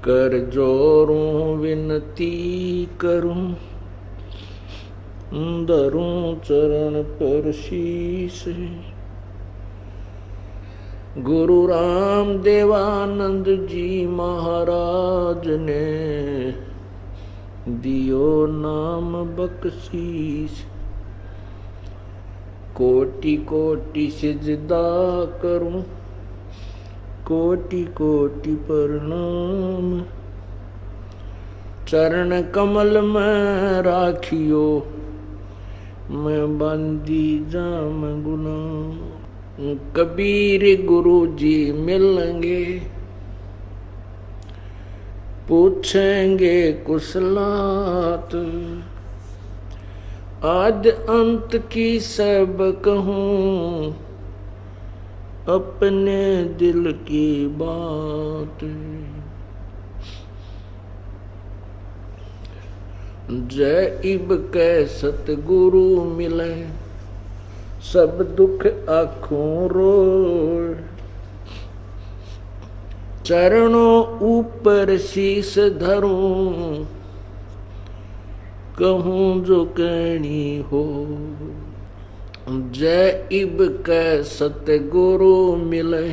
कर जोरूं विनती करूं, धरूं चरण पर शीस। गुरु राम देवानंद जी महाराज ने दियो नाम बख्शीस। कोटि कोटि सिजदा करूं, कोटि कोटि प्रणाम। चरण कमल में राखियो, मैं बंदी जाम गुलाम। कबीर गुरु जी मिलेंगे, पूछेंगे कुशलात। आद अंत की सब कहूं, अपने दिल की बात। जय इब के सतगुरु मिले, सब दुख आँखों रोए। चरणों ऊपर शीस धरूं, कहूं जो कहनी हो। जय इब के सतगुरु मिले,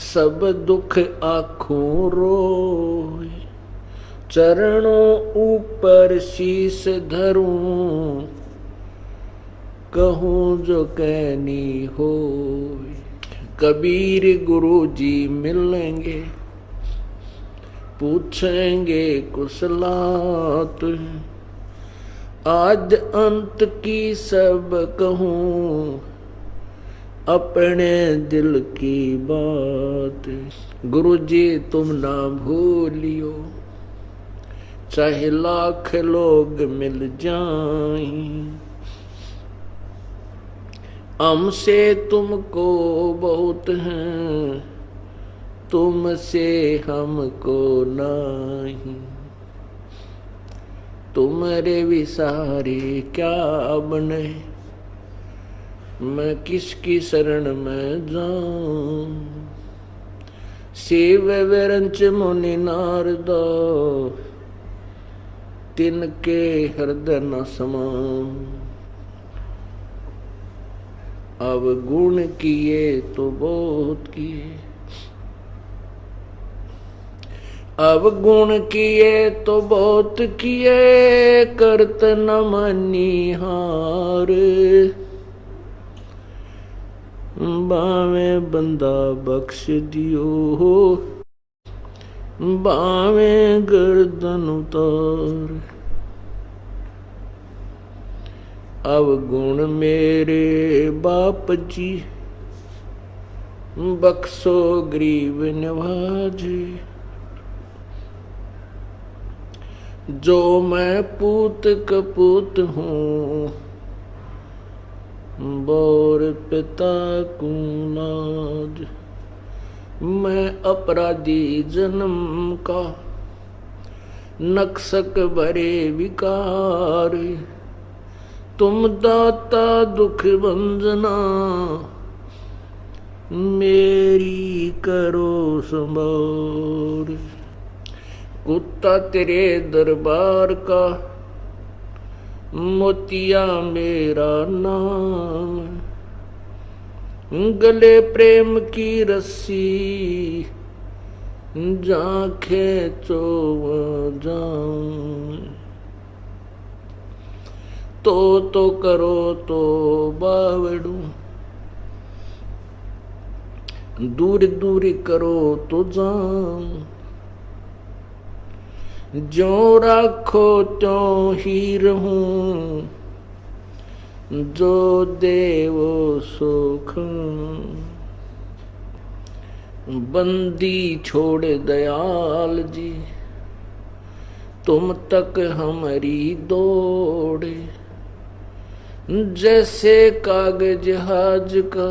सब दुख आँखों रोए। चरणों ऊपर शीस धरूं, कहूं जो कहनी हो। कबीर गुरु जी मिलेंगे, पूछेंगे कुशलात। आद अंत की सब कहूं, अपने दिल की बात। गुरु जी तुम ना भूलियो, चाहे लाख लोग मिल जाएं। हमसे तुमको बहुत हैं, तुमसे हमको नहीं। तुम्हारे विसारे क्या बने, मैं किसकी शरण में जाऊं। शिव विरंच मुनि नारद, तिनके हृदय न समाऊं। अब गुण किए तो बहुत किए, अब गुण किए तो बहुत किए। करत न मनिहार, बावे बंदा बख्श दियो, बावे गर्दन उतार। अब गुण मेरे बाप जी, बख्शो गरीब नवाजे। जो मैं पूत कपूत हूँ, बोर पिता को नाज। मैं अपराधी जन्म का, नक्सक भरे विकार। तुम दाता दुख भंजना, मेरी करो संभार। कुत्ता तेरे दरबार का, मोतिया मेरा नाम। गले प्रेम की रस्सी, जहाँ खेचो जाऊं। तो करो तो बावड़ू, दूर दूर करो तो जाऊं। जो राखो त्यों ही रहूं, जो देवो सो खाऊं। बंदी छोड़ दयाल जी, तुम तक हमारी दौड़े। जैसे कागज हाज का,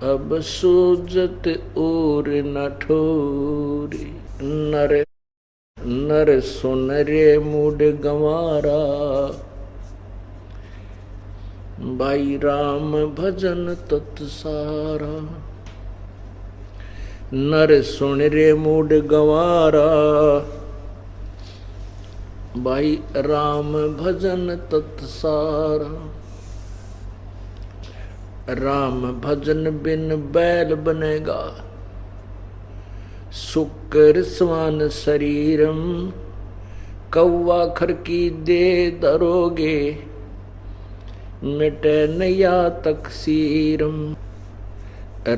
अब सूजत और न ठोरे। नर नर सुन रे मूड गंवारा, भाई राम भजन तत्सारा। नर सुन रे मूड गंवारा, भाई राम भजन तत्सारा। राम भजन बिन बैल बनेगा, शुक्र स्वान शरीरम, कौवा खर की दे दरोगे, मिटे नया तकसीरम।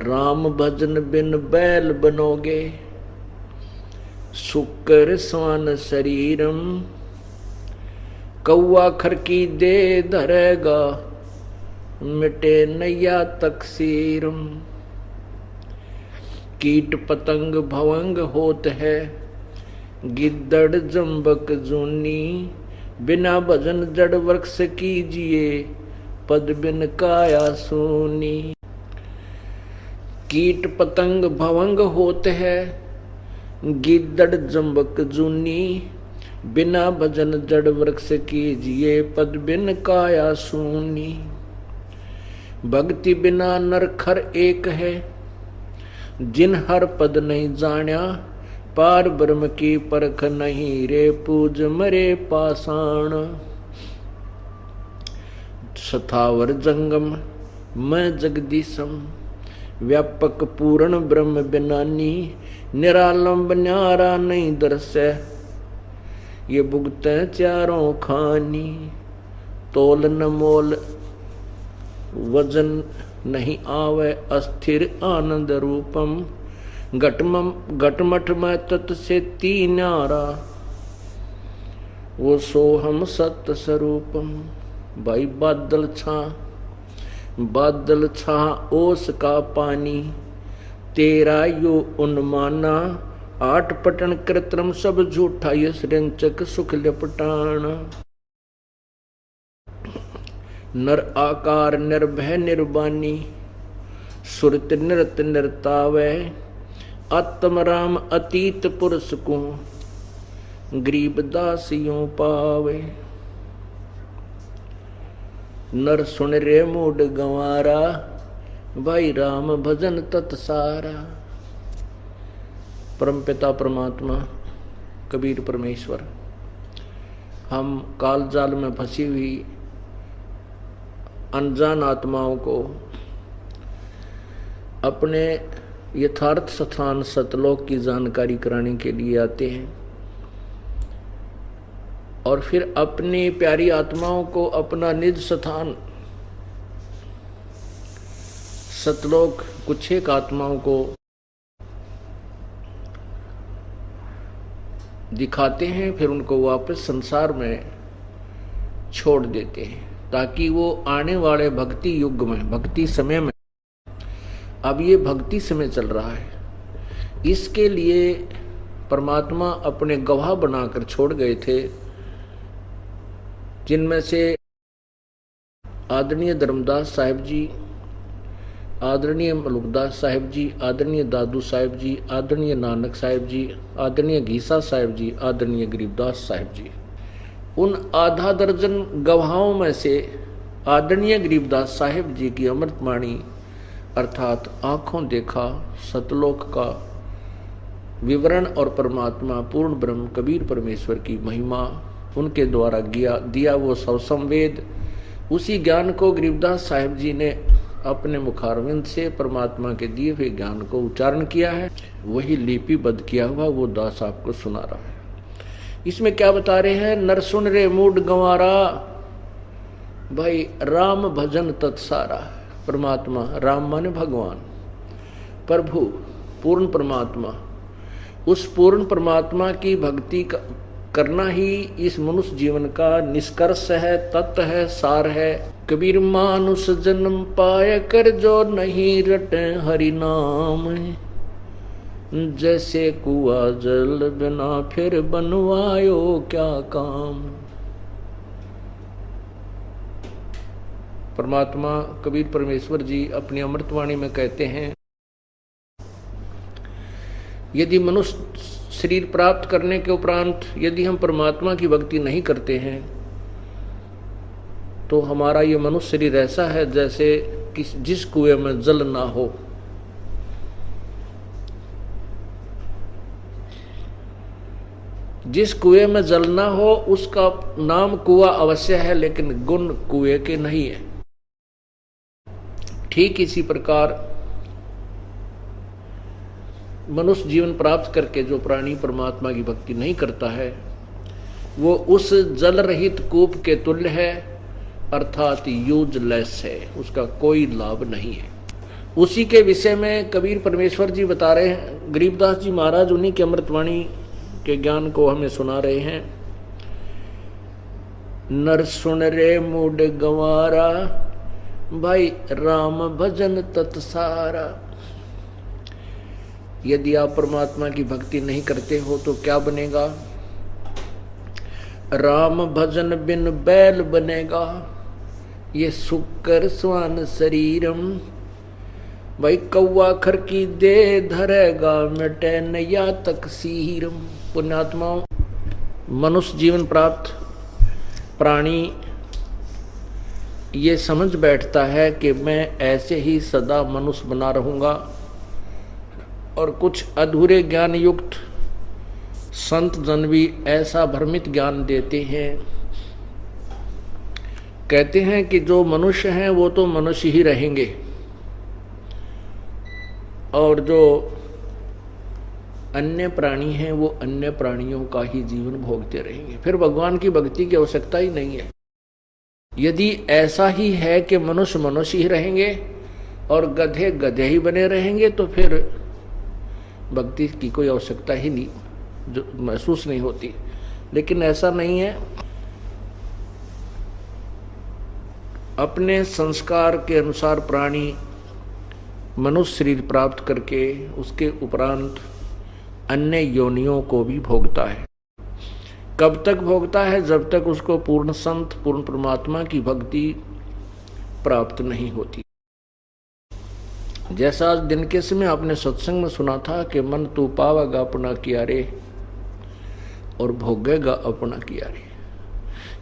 राम भजन बिन बैल बनोगे, शुक्र स्वान शरीरम, कौवा खर की दे धरेगा, मिटे नया तकसीरम। कीट पतंग भवंग होत है, गिद्दड़ जम्बक जूनी, बिना भजन जड़ वृक्ष कीजिए, पद बिन काया सूनी। कीट पतंग भवंग होत है, गिद्दड़ जम्बक जूनी, बिना भजन जड़ वृक्ष कीजिए, पद बिन काया सूनी। भक्ति बिना नर खर एक है, जिन हर पद नहीं जान्या, पार ब्रह्म की परख नहीं रे, पूज मरे पाषाण। सथावर जंगम मैं जगदीशम, व्यापक पूर्ण ब्रह्म बिनानी, निरालंब न्यारा नहीं दर्शे, ये भुगते चारों खानी। तोल न मोल वजन नहीं आवे, अस्थिर आनंद रूपम, घटमठ में तत् से तीनारा, वो सोहम सत्य स्वरूपम। भाई बादल छा ओस का पानी, तेरा यो उन्माना, आठ पटन कृत्रिम सब झूठा, ये सृंचक सुख लपटान। नर आकार निर्भय निर्वाणी, सुरत नृत नृतावे, आत्म राम अतीत पुरुष को, गरीब दासियों पावे। नर सुन रे मूड गंवारा, भाई राम भजन तत्सारा। परमपिता परमात्मा कबीर परमेश्वर, हम काल जाल में फंसी हुई अनजान आत्माओं को अपने यथार्थ स्थान सतलोक की जानकारी कराने के लिए आते हैं, और फिर अपनी प्यारी आत्माओं को अपना निज स्थान सतलोक कुछ एक आत्माओं को दिखाते हैं, फिर उनको वापस संसार में छोड़ देते हैं, ताकि वो आने वाले भक्ति युग में, भक्ति समय में, अब ये भक्ति समय चल रहा है, इसके लिए परमात्मा अपने गवाह बनाकर छोड़ गए थे, जिनमें से आदरणीय धर्मदास साहिब जी, आदरणीय मलुकदास साहिब जी, आदरणीय दादू साहिब जी, आदरणीय नानक साहिब जी, आदरणीय घीसा साहिब जी, आदरणीय गरीबदास साहिब जी। उन आधा दर्जन गवाहों में से आदरणीय गरीबदास साहिब जी की अमृतवाणी अर्थात आंखों देखा सतलोक का विवरण और परमात्मा पूर्ण ब्रह्म कबीर परमेश्वर की महिमा उनके द्वारा दिया वो सवसंवेद, उसी ज्ञान को गरीबदास साहिब जी ने अपने मुखारविंद से परमात्मा के दिए हुए ज्ञान को उच्चारण किया है, वही लिपिबद्ध किया हुआ वो दास आपको सुना रहा है। इसमें क्या बता रहे हैं? नर सुन रे मूड गंवारा, भाई राम भजन तत्सारा। परमात्मा, राम माने भगवान, प्रभु पूर्ण परमात्मा, उस पूर्ण परमात्मा की भक्ति करना ही इस मनुष्य जीवन का निष्कर्ष है, तत्व है, सार है। कबीर मानुष जन्म पाय कर जो नहीं रटे हरि नाम, जैसे कुआ जल बिना फिर बनवायो क्या काम। परमात्मा कबीर परमेश्वर जी अपनी अमृतवाणी में कहते हैं, यदि मनुष्य शरीर प्राप्त करने के उपरांत यदि हम परमात्मा की भक्ति नहीं करते हैं तो हमारा ये मनुष्य शरीर ऐसा है जैसे जिस कुएं में जल ना हो। जिस कुएं में जल ना हो उसका नाम कुआं अवश्य है, लेकिन गुण कुएं के नहीं है। ठीक इसी प्रकार मनुष्य जीवन प्राप्त करके जो प्राणी परमात्मा की भक्ति नहीं करता है वो उस जल रहित कूप के तुल्य है, अर्थात यूजलेस है, उसका कोई लाभ नहीं है। उसी के विषय में कबीर परमेश्वर जी बता रहे हैं, गरीबदास जी महाराज उन्हीं के अमृतवाणी के ज्ञान को हमें सुना रहे हैं। नर सुन रे मूड गंवारा, भाई राम भजन तत्सारा। यदि आप परमात्मा की भक्ति नहीं करते हो तो क्या बनेगा? राम भजन बिन बैल बनेगा, ये सुकर स्वान शरीरम। भाई कौवा खर की दे धरेगा, मिटे नया तकसीरम। पुण्यात्माओं, मनुष्य जीवन प्राप्त प्राणी ये समझ बैठता है कि मैं ऐसे ही सदा मनुष्य बना रहूंगा, और कुछ अधूरे ज्ञान युक्त संत जन भी ऐसा भ्रमित ज्ञान देते हैं। कहते हैं कि जो मनुष्य हैं वो तो मनुष्य ही रहेंगे, और जो अन्य प्राणी हैं वो अन्य प्राणियों का ही जीवन भोगते रहेंगे, फिर भगवान की भक्ति की आवश्यकता ही नहीं है। यदि ऐसा ही है कि मनुष्य मनुष्य ही रहेंगे और गधे गधे ही बने रहेंगे तो फिर भक्ति की कोई आवश्यकता ही नहीं, जो महसूस नहीं होती। लेकिन ऐसा नहीं है। अपने संस्कार के अनुसार प्राणी मनुष्य शरीर प्राप्त करके उसके उपरांत अन्य योनियों को भी भोगता है। कब तक भोगता है? जब तक उसको पूर्ण संत पूर्ण परमात्मा की भक्ति प्राप्त नहीं होती। जैसा आज दिन के समय आपने सत्संग में सुना था कि मन तू पावेगा अपना किया रे और भोगेगा अपना किया रे।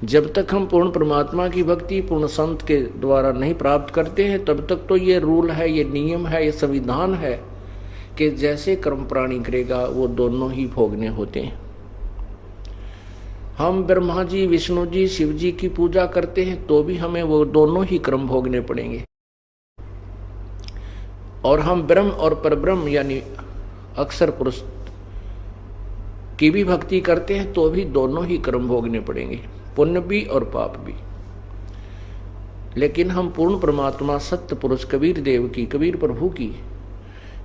जब तक हम पूर्ण परमात्मा की भक्ति पूर्ण संत के द्वारा नहीं प्राप्त करते हैं तब तक तो ये रूल है, ये नियम है, ये संविधान है कि जैसे कर्म प्राणी करेगा वो दोनों ही भोगने होते हैं। हम ब्रह्मा जी, विष्णु जी, शिव जी की पूजा करते हैं तो भी हमें वो दोनों ही कर्म भोगने पड़ेंगे, और हम ब्रह्म और परब्रह्म यानी अक्षर पुरुष की भी भक्ति करते हैं तो भी दोनों ही कर्म भोगने पड़ेंगे, पुण्य भी और पाप भी। लेकिन हम पूर्ण परमात्मा सत्य पुरुष कबीर देव की, कबीर प्रभु की,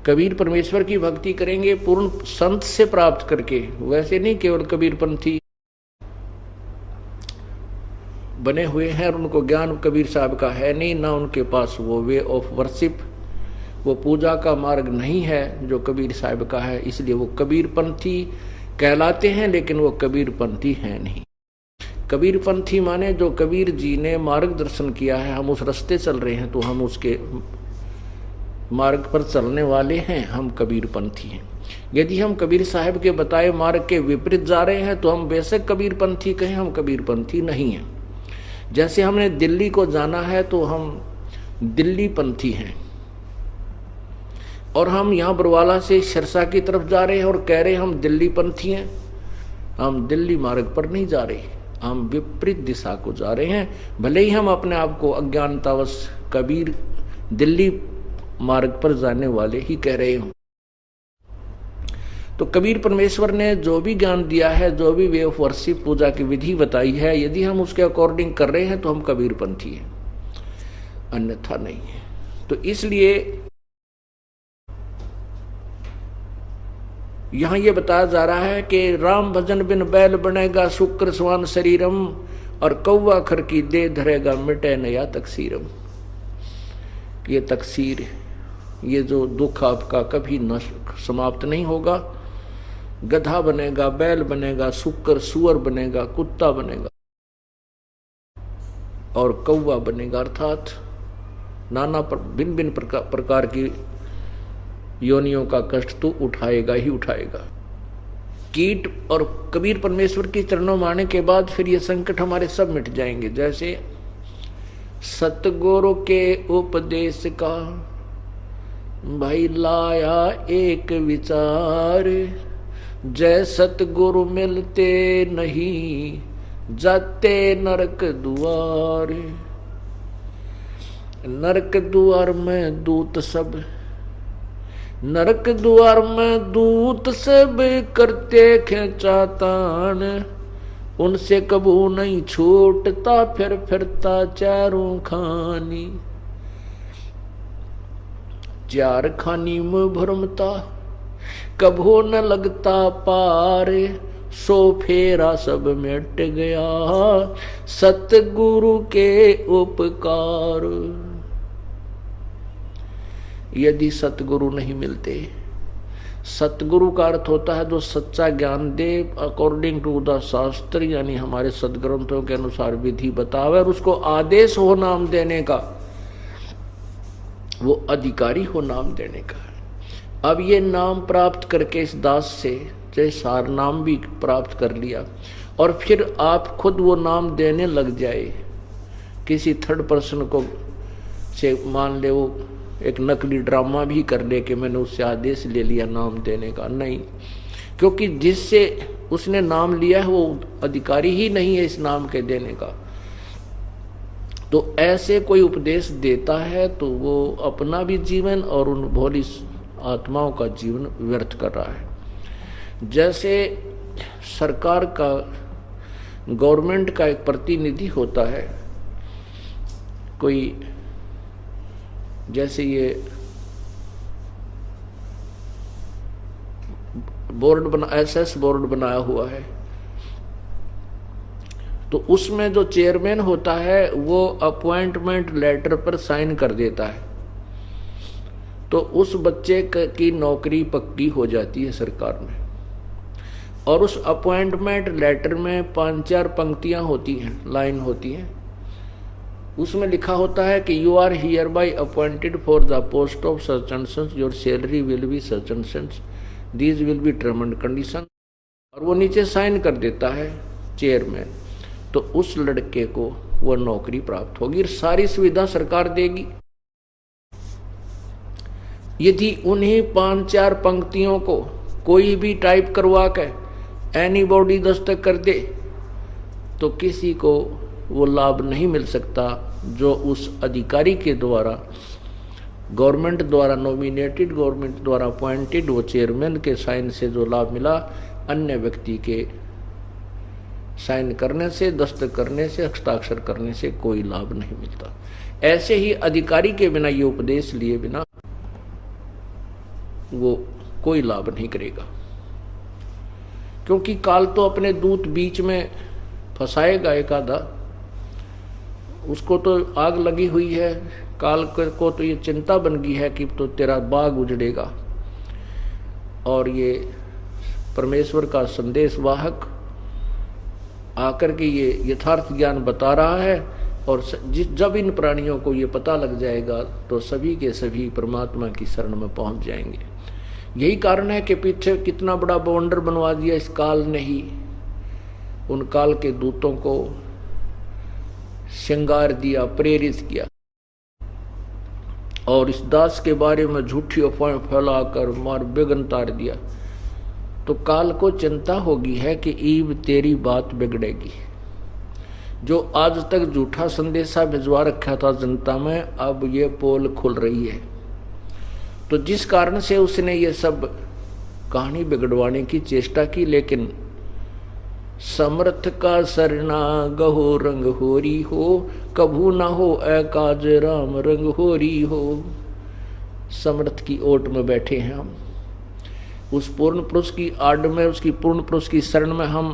कबीर परमेश्वर की भक्ति करेंगे पूर्ण संत से प्राप्त करके। वैसे नहीं केवल कबीर पंथी बने हुए हैं और उनको ज्ञान कबीर साहब का है नहीं, ना उनके पास वो वे ऑफ वर्शिप, वो पूजा का मार्ग नहीं है जो कबीर साहब का है, इसलिए वो कबीर पंथी कहलाते हैं, लेकिन वो कबीर पंथी हैं नहीं। कबीर पंथी माने जो कबीर जी ने मार्गदर्शन किया है, हम उस रास्ते चल रहे हैं तो हम उसके मार्ग पर चलने वाले हैं, हम कबीर पंथी हैं। यदि हम कबीर साहब के बताए मार्ग के विपरीत जा रहे हैं तो हम बेशक कबीर पंथी कहें, हम कबीर पंथी नहीं हैं। जैसे हमने दिल्ली को जाना है तो हम दिल्ली पंथी हैं, और हम यहाँ बरवाला से सिरसा की तरफ जा रहे हैं और कह रहे हैं हम दिल्ली पंथी हैं। हम दिल्ली मार्ग पर नहीं जा रहे, हम विपरीत दिशा को जा रहे हैं। भले ही हम अपने आप को अज्ञानतावश कबीर दिल्ली मार्ग पर जाने वाले ही कह रहे हों। तो कबीर परमेश्वर ने जो भी ज्ञान दिया है, जो भी वे ऑफ वर्शिप पूजा की विधि बताई है, यदि हम उसके अकॉर्डिंग कर रहे हैं तो हम कबीर पंथी हैं, अन्यथा नहीं है। तो इसलिए यहां ये बताया जा रहा है कि राम भजन बिन बैल बनेगा शुक्र स्वान शरीरम, और कौवा खर की दे धरेगा मिटे नया तकसीरम। ये तकसीर, ये जो दुख आपका कभी न समाप्त नहीं होगा। गधा बनेगा, बैल बनेगा, शुक्र सुअर बनेगा, कुत्ता बनेगा और कौवा बनेगा, अर्थात नाना भिन्न भिन्न प्रकार की योनियों का कष्ट तो उठाएगा ही उठाएगा। कीट और कबीर परमेश्वर के चरणों में आने के बाद फिर ये संकट हमारे सब मिट जाएंगे। जैसे सतगुरु के उपदेश का भाई लाया एक विचार, जय सतगुरु मिलते नहीं, जाते नरक दुआरे। नरक द्वार में दूत सब, नरक द्वार में दूत सब करते खेचातान। उनसे कबू नहीं छूटता फिर फिरता चारों खानी। चार खानी में भरमता कभो न लगता पार। सो फेरा सब मिट गया सतगुरु के उपकार। यदि सतगुरु नहीं मिलते, सतगुरु का अर्थ होता है जो सच्चा ज्ञान दे अकॉर्डिंग टू द शास्त्र, यानी हमारे सदग्रंथों के अनुसार विधि बतावे और उसको आदेश हो नाम देने का, वो अधिकारी हो नाम देने का। अब ये नाम प्राप्त करके इस दास से जैसे सार नाम भी प्राप्त कर लिया और फिर आप खुद वो नाम देने लग जाए किसी थर्ड पर्सन को से, मान ले वो एक नकली ड्रामा भी कर ले कि मैंने उससे आदेश ले लिया नाम देने का, नहीं, क्योंकि जिससे उसने नाम लिया है वो अधिकारी ही नहीं है इस नाम के देने का। तो ऐसे कोई उपदेश देता है तो वो अपना भी जीवन और उन भोली आत्माओं का जीवन व्यर्थ कर रहा है। जैसे सरकार का, गवर्नमेंट का एक प्रतिनिधि होता है, कोई जैसे ये बोर्ड बना, एसएस बोर्ड बनाया हुआ है, तो उसमें जो चेयरमैन होता है वो अपॉइंटमेंट लेटर पर साइन कर देता है, तो उस बच्चे की नौकरी पक्की हो जाती है सरकार में। और उस अपॉइंटमेंट लेटर में 5-4 पंक्तियां होती हैं, लाइन होती हैं, उसमें लिखा होता है कि you are hereby appointed for the post of such and such, your salary will be such and such, these will be term and condition, और वो नीचे साइन कर देता है चेयरमैन। तो उस लड़के को वो नौकरी प्राप्त होगी, सारी सुविधा सरकार देगी। यदि उन्हीं 5-4 पंक्तियों को कोई भी टाइप करवा के एनीबॉडी दस्तक कर दे तो किसी को वो लाभ नहीं मिल सकता जो उस अधिकारी के द्वारा, गवर्नमेंट द्वारा नॉमिनेटेड, गवर्नमेंट द्वारा अपॉइंटेड वो चेयरमैन के साइन से जो लाभ मिला, अन्य व्यक्ति के साइन करने से, दस्तक करने से, हस्ताक्षर करने से कोई लाभ नहीं मिलता। ऐसे ही अधिकारी के बिना, ये उपदेश लिए बिना वो कोई लाभ नहीं करेगा, क्योंकि काल तो अपने दूत बीच में फंसाएगा एक आधा, उसको तो आग लगी हुई है, काल को तो ये चिंता बन गई है कि तो तेरा बाग उजड़ेगा। और ये परमेश्वर का संदेश वाहक आकर के ये यथार्थ ज्ञान बता रहा है, और जब इन प्राणियों को ये पता लग जाएगा तो सभी के सभी परमात्मा की शरण में पहुंच जाएंगे। यही कारण है कि पीछे कितना बड़ा बवंडर बनवा दिया इस काल ने ही, उन काल के दूतों को श्रृंगार दिया, प्रेरित किया, और इस दास के बारे में झूठी अफवाहें फैलाकर मार बेगन तार दिया। तो काल को चिंता होगी है कि ईब तेरी बात बिगड़ेगी। जो आज तक झूठा संदेशा भिजवा रखा था जनता में, अब ये पोल खुल रही है। तो जिस कारण से उसने ये सब कहानी बिगड़वाने की चेष्टा की, लेकिन समर्थ का सरना गहो रंग होरी हो, कभू ना हो एकाज राम रंग होरी हो। समर्थ की ओट में बैठे हैं हम, उस पूर्ण पुरुष की आड़ में, उसकी पूर्ण पुरुष की शरण में हम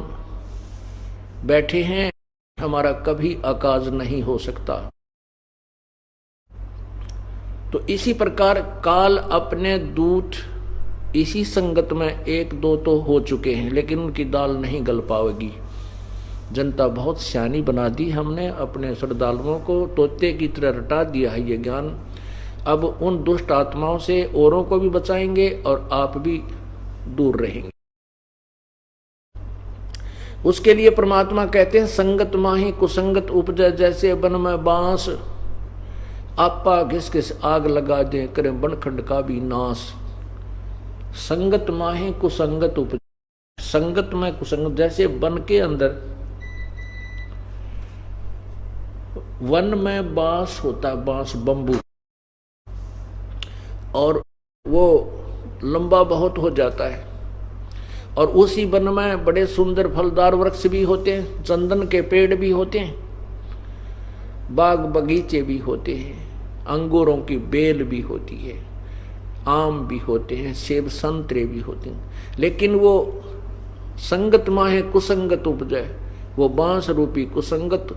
बैठे हैं, हमारा कभी अकाज नहीं हो सकता। तो इसी प्रकार काल अपने दूत इसी संगत में 1-2 तो हो चुके हैं, लेकिन उनकी दाल नहीं गल पाएगी। जनता बहुत सियानी बना दी हमने, अपने श्रद्धालुओं को तोते की तरह रटा दिया है ये ज्ञान। अब उन दुष्ट आत्माओं से औरों को भी बचाएंगे और आप भी दूर रहेंगे। उसके लिए परमात्मा कहते हैं, संगत माही कुसंगत उपजय, जैसे वन में बांस, आपा घिस घिस आग लगा दे, करे बनखंड का भी नाश। संगत माहे कुसंगत उपजय। संगत में कुसंगत, जैसे वन के अंदर, वन में बांस होता है, बांस बम्बू, और वो लंबा बहुत हो जाता है, और उसी वन में बड़े सुंदर फलदार वृक्ष भी होते हैं, चंदन के पेड़ भी होते हैं, बाग बगीचे भी होते हैं, अंगूरों की बेल भी होती है, आम भी होते हैं, सेब संतरे भी होते हैं। लेकिन वो संगत माहे कुसंगत उपजे, वो बांस रूपी कुसंगत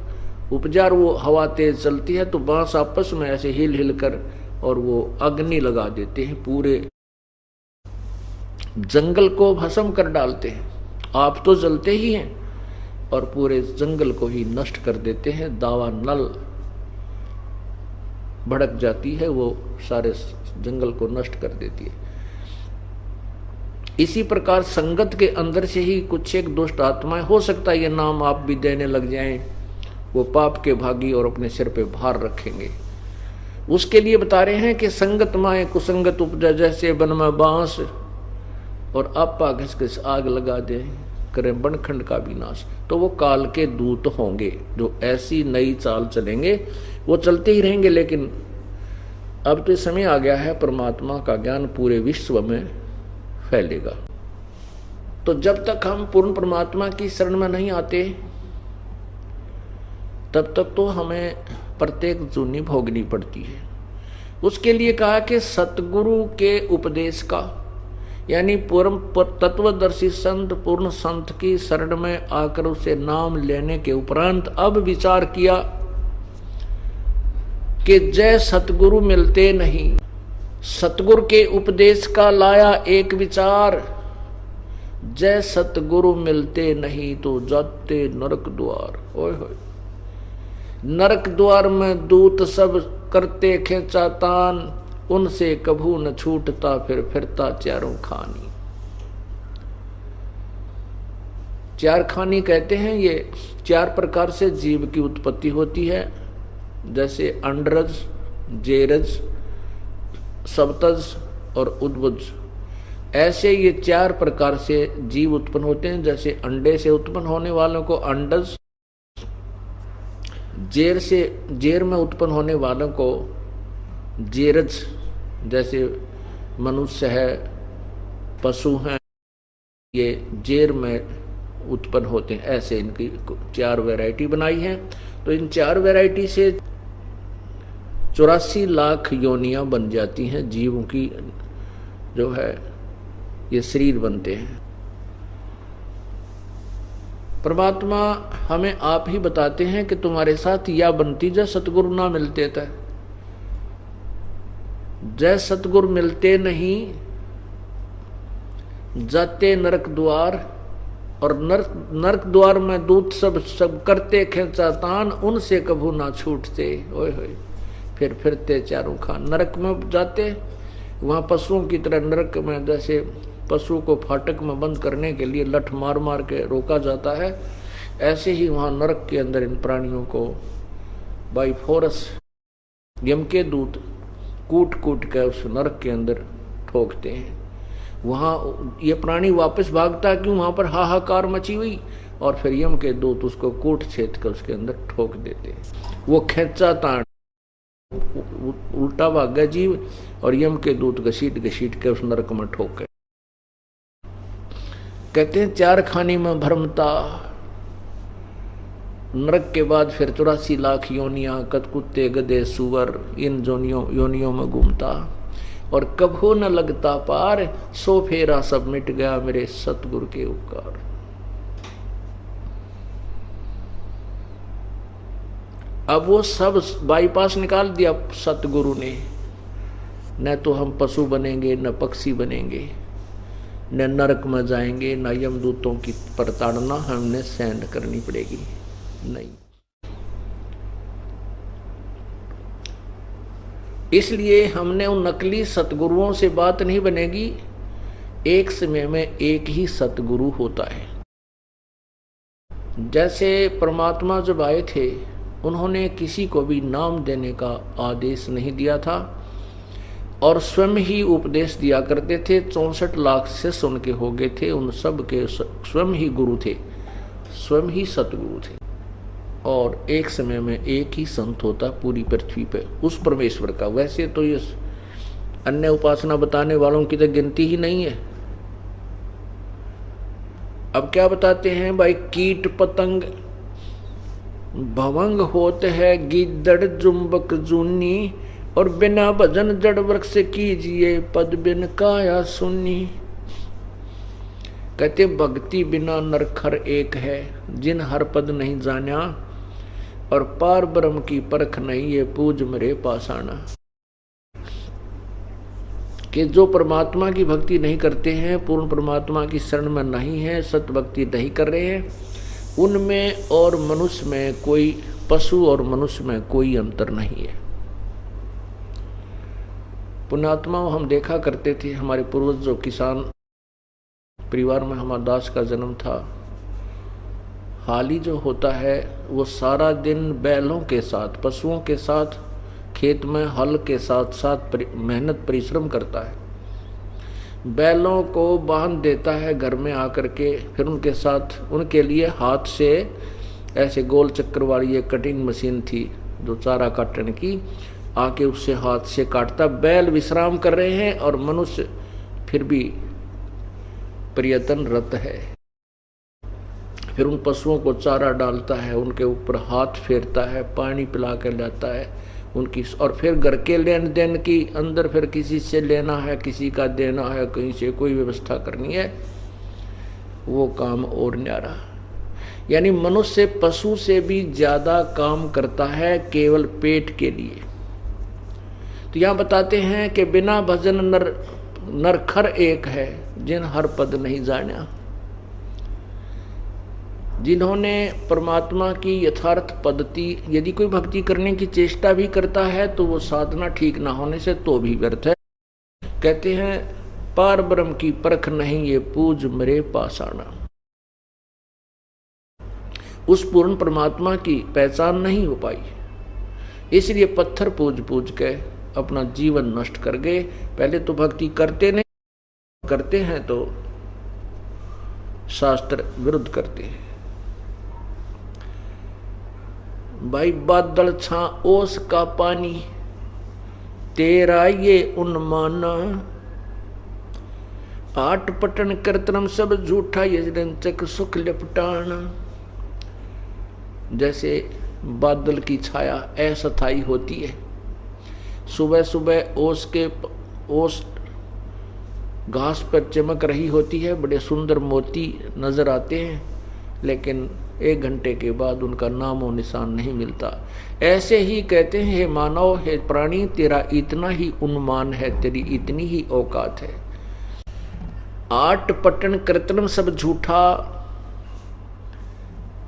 उपजा, वो हवा तेज चलती है तो बांस आपस में ऐसे हिल हिल कर और वो अग्नि लगा देते हैं, पूरे जंगल को भस्म कर डालते हैं। आप तो जलते ही हैं और पूरे जंगल को ही नष्ट कर देते हैं। दावा नल भड़क जाती है, वो सारे जंगल को नष्ट कर देती है। इसी प्रकार संगत के अंदर से ही कुछ एक दुष्ट आत्माएं, हो सकता है ये नाम आप भी देने लग जाएं, वो पाप के भागी और अपने सिर पे भार रखेंगे। उसके लिए बता रहे हैं कि संगत माए कुसंगत उपजा, जैसे वन में बांस और आपा घिस आग लगा दे, करें बनखंड का विनाश। तो वो काल के दूत होंगे जो ऐसी नई चाल चलेंगे, वो चलते ही रहेंगे। लेकिन अब तो समय आ गया है, परमात्मा का ज्ञान पूरे विश्व में फैलेगा। तो जब तक हम पूर्ण परमात्मा की शरण में नहीं आते, तब तक तो हमें प्रत्येक जूनी भोगनी पड़ती है। उसके लिए कहा कि सतगुरु के उपदेश का, यानी पूर्ण तत्वदर्शी संत, पूर्ण संत की शरण में आकर उसे नाम लेने के उपरांत अब विचार किया कि जय सतगुरु मिलते नहीं। सतगुरु के उपदेश का लाया एक विचार, जय सतगुरु मिलते नहीं तो जाते नरक द्वार। ओए होए, नरक द्वार में दूत सब करते खेचा तान, उनसे कभू न छूटता फिर फिरता चारों खानी। चार खानी कहते हैं, ये चार प्रकार से जीव की उत्पत्ति होती है, जैसे अंडरज, जेरज, सप्तज और उद्भुज। ऐसे ये चार प्रकार से जीव उत्पन्न होते हैं। जैसे अंडे से उत्पन्न होने वालों को अंडज, जेर में उत्पन्न होने वालों को जेरज, जैसे मनुष्य है, पशु हैं, ये जेर में उत्पन्न होते हैं। ऐसे इनकी चार वैरायटी बनाई है। तो इन चार वैरायटी से 84 लाख योनियां बन जाती हैं, जीवों की जो है ये शरीर बनते हैं। परमात्मा हमें आप ही बताते हैं कि तुम्हारे साथ या बनती जय सतगुरु ना मिलते थे। जय सतगुरु मिलते नहीं, जाते नरक द्वार, और नरक द्वार में दूत सब करते खेचा तान, उनसे कभू ना छूटते। ओए होए, फिर फिरते चारों खान। नरक में जाते, वहां पशुओं की तरह नरक में, जैसे पशु को फाटक में बंद करने के लिए लठ मार मार के रोका जाता है, ऐसे ही वहां नरक के अंदर इन प्राणियों को बाई फोर्स यम के दूत कूट कूट कर उस नरक के अंदर ठोकते हैं। वहां ये प्राणी वापस भागता है, क्यों? वहां पर हाहाकार मची हुई, और फिर यम के दूत उसको कूट छेद कर उसके अंदर ठोक देते हैं। वो खेचा ताण, उल्टा भागा जीव, और यम के दूत घसीट घसीट के उस नरक में ठोक गए। कहते हैं चार खानी में भ्रमता, नरक के बाद फिर 84 लाख योनियां, कतकुत्ते गधे सुअर, इन योनियों में घूमता, और कभू न लगता पार, सो फेरा सब मिट गया मेरे सतगुरु के उपकार। अब वो सब बाईपास निकाल दिया सतगुरु ने। न तो हम पशु बनेंगे, न पक्षी बनेंगे, न नरक में जाएंगे, न यमदूतों की प्रताड़ना हमने सहन करनी पड़ेगी। नहीं, इसलिए हमने उन नकली सतगुरुओं से बात नहीं बनेगी। एक समय में एक ही सतगुरु होता है। जैसे परमात्मा जब आए थे, उन्होंने किसी को भी नाम देने का आदेश नहीं दिया था, और स्वयं ही उपदेश दिया करते थे। 64 लाख शिष्य उनके हो गए थे, उन सब के स्वयं ही गुरु थे, स्वयं ही सतगुरु थे। और एक समय में एक ही संत होता पूरी पृथ्वी पे उस परमेश्वर का। वैसे तो ये अन्य उपासना बताने वालों की तो गिनती ही नहीं है। अब क्या बताते हैं भाई, कीट पतंग भवंग होते है, गिद्दड़ जुम्बक जूनी, और बिना भजन जड़ वृक्ष कीजिए, पद बिन काया सुनी। कहते भक्ति बिना नरखर एक है, जिन हर पद नहीं जाना, और पार ब्रह्म की परख नहीं, ये पूज मेरे पाषाणा। कि जो परमात्मा की भक्ति नहीं करते हैं, पूर्ण परमात्मा की शरण में नहीं है, सत्य भक्ति नहीं कर रहे हैं, उनमें और मनुष्य में कोई, पशु और मनुष्य में कोई अंतर नहीं है। पुण्यात्माओं, हम देखा करते थे, हमारे पूर्वज जो किसान परिवार में हमारा दास का जन्म था, हाली जो होता है वो सारा दिन बैलों के साथ, पशुओं के साथ खेत में हल के साथ साथ मेहनत परिश्रम करता है। बैलों को बांध देता है घर में आकर के, फिर उनके साथ, उनके लिए हाथ से ऐसे गोल चक्कर वाली एक कटिंग मशीन थी जो चारा काटने की, आके उससे हाथ से काटता। बैल विश्राम कर रहे हैं और मनुष्य फिर भी प्रयत्नरत है। फिर उन पशुओं को चारा डालता है, उनके ऊपर हाथ फेरता है, पानी पिला कर लाता है उनकी, और फिर घर के लेन देन की अंदर फिर किसी से लेना है, किसी का देना है, कहीं से कोई व्यवस्था करनी है, वो काम और न्यारा। यानी मनुष्य पशु से भी ज्यादा काम करता है केवल पेट के लिए। तो यहाँ बताते हैं कि बिना भजन नरखर एक है, जिन हर पद नहीं जाना। जिन्होंने परमात्मा की यथार्थ पद्धति, यदि कोई भक्ति करने की चेष्टा भी करता है तो वो साधना ठीक ना होने से तो भी व्यर्थ है। कहते हैं पार ब्रह्म की परख नहीं, ये पूज मेरे पाषाणा। उस पूर्ण परमात्मा की पहचान नहीं हो पाई, इसलिए पत्थर पूज पूज के अपना जीवन नष्ट कर गए। पहले तो भक्ति करते नहीं, करते हैं तो शास्त्र विरुद्ध करते हैं। भाई बादल छा ओस का पानी, तेरा ये उन्माना, आट पटन कीर्तनम सब झूठा, ये रंचक सुख लिपटाना। जैसे बादल की छाया अस्थायी होती है, सुबह सुबह ओस घास पर चमक रही होती है, बड़े सुंदर मोती नजर आते हैं, लेकिन 1 घंटे के बाद उनका नामो निशान नहीं मिलता। ऐसे ही कहते हैं हे मानव, हे प्राणी, तेरा इतना ही उन्मान है, तेरी इतनी ही औकात है। आट पटन कीर्तनम सब झूठा,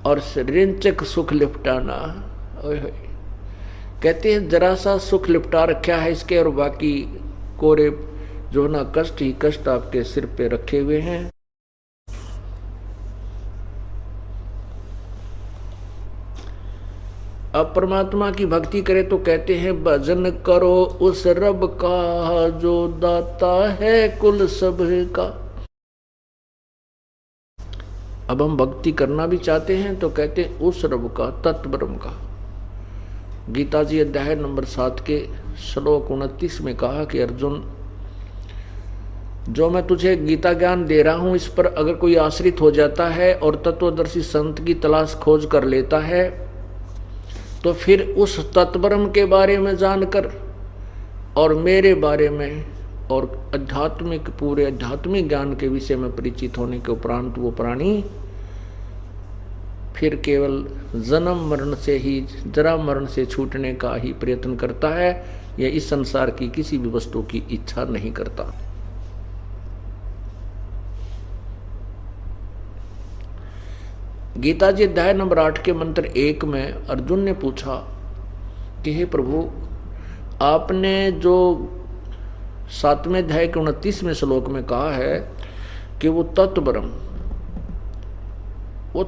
और रिंचक सुख लिपटाना। कहते हैं जरा सा सुख लिपटा रखा है इसके, और बाकी कोरे जो ना कष्ट ही कष्ट आपके सिर पे रखे हुए हैं। अब परमात्मा की भक्ति करे तो कहते हैं भजन करो उस रब का, जो दाता है कुल सब का। अब हम भक्ति करना भी चाहते हैं तो कहते हैं उस रब का, तत्व ब्रह्म का। गीता जी अध्याय नंबर 7 के श्लोक 29 में कहा कि अर्जुन, जो मैं तुझे गीता ज्ञान दे रहा हूं, इस पर अगर कोई आश्रित हो जाता है और तत्वदर्शी संत की तलाश खोज कर लेता है, तो फिर उस तत्ब्रह्म के बारे में जानकर और मेरे बारे में और आध्यात्मिक, पूरे आध्यात्मिक ज्ञान के विषय में परिचित होने के उपरांत वो प्राणी फिर केवल जन्म मरण से ही, जरा मरण से छूटने का ही प्रयत्न करता है। यह इस संसार की किसी भी वस्तु की इच्छा नहीं करता। गीता जी अध्याय नंबर 8 के मंत्र 1 में अर्जुन ने पूछा कि हे प्रभु, आपने जो 7वें अध्याय के 29वें श्लोक में कहा है कि वो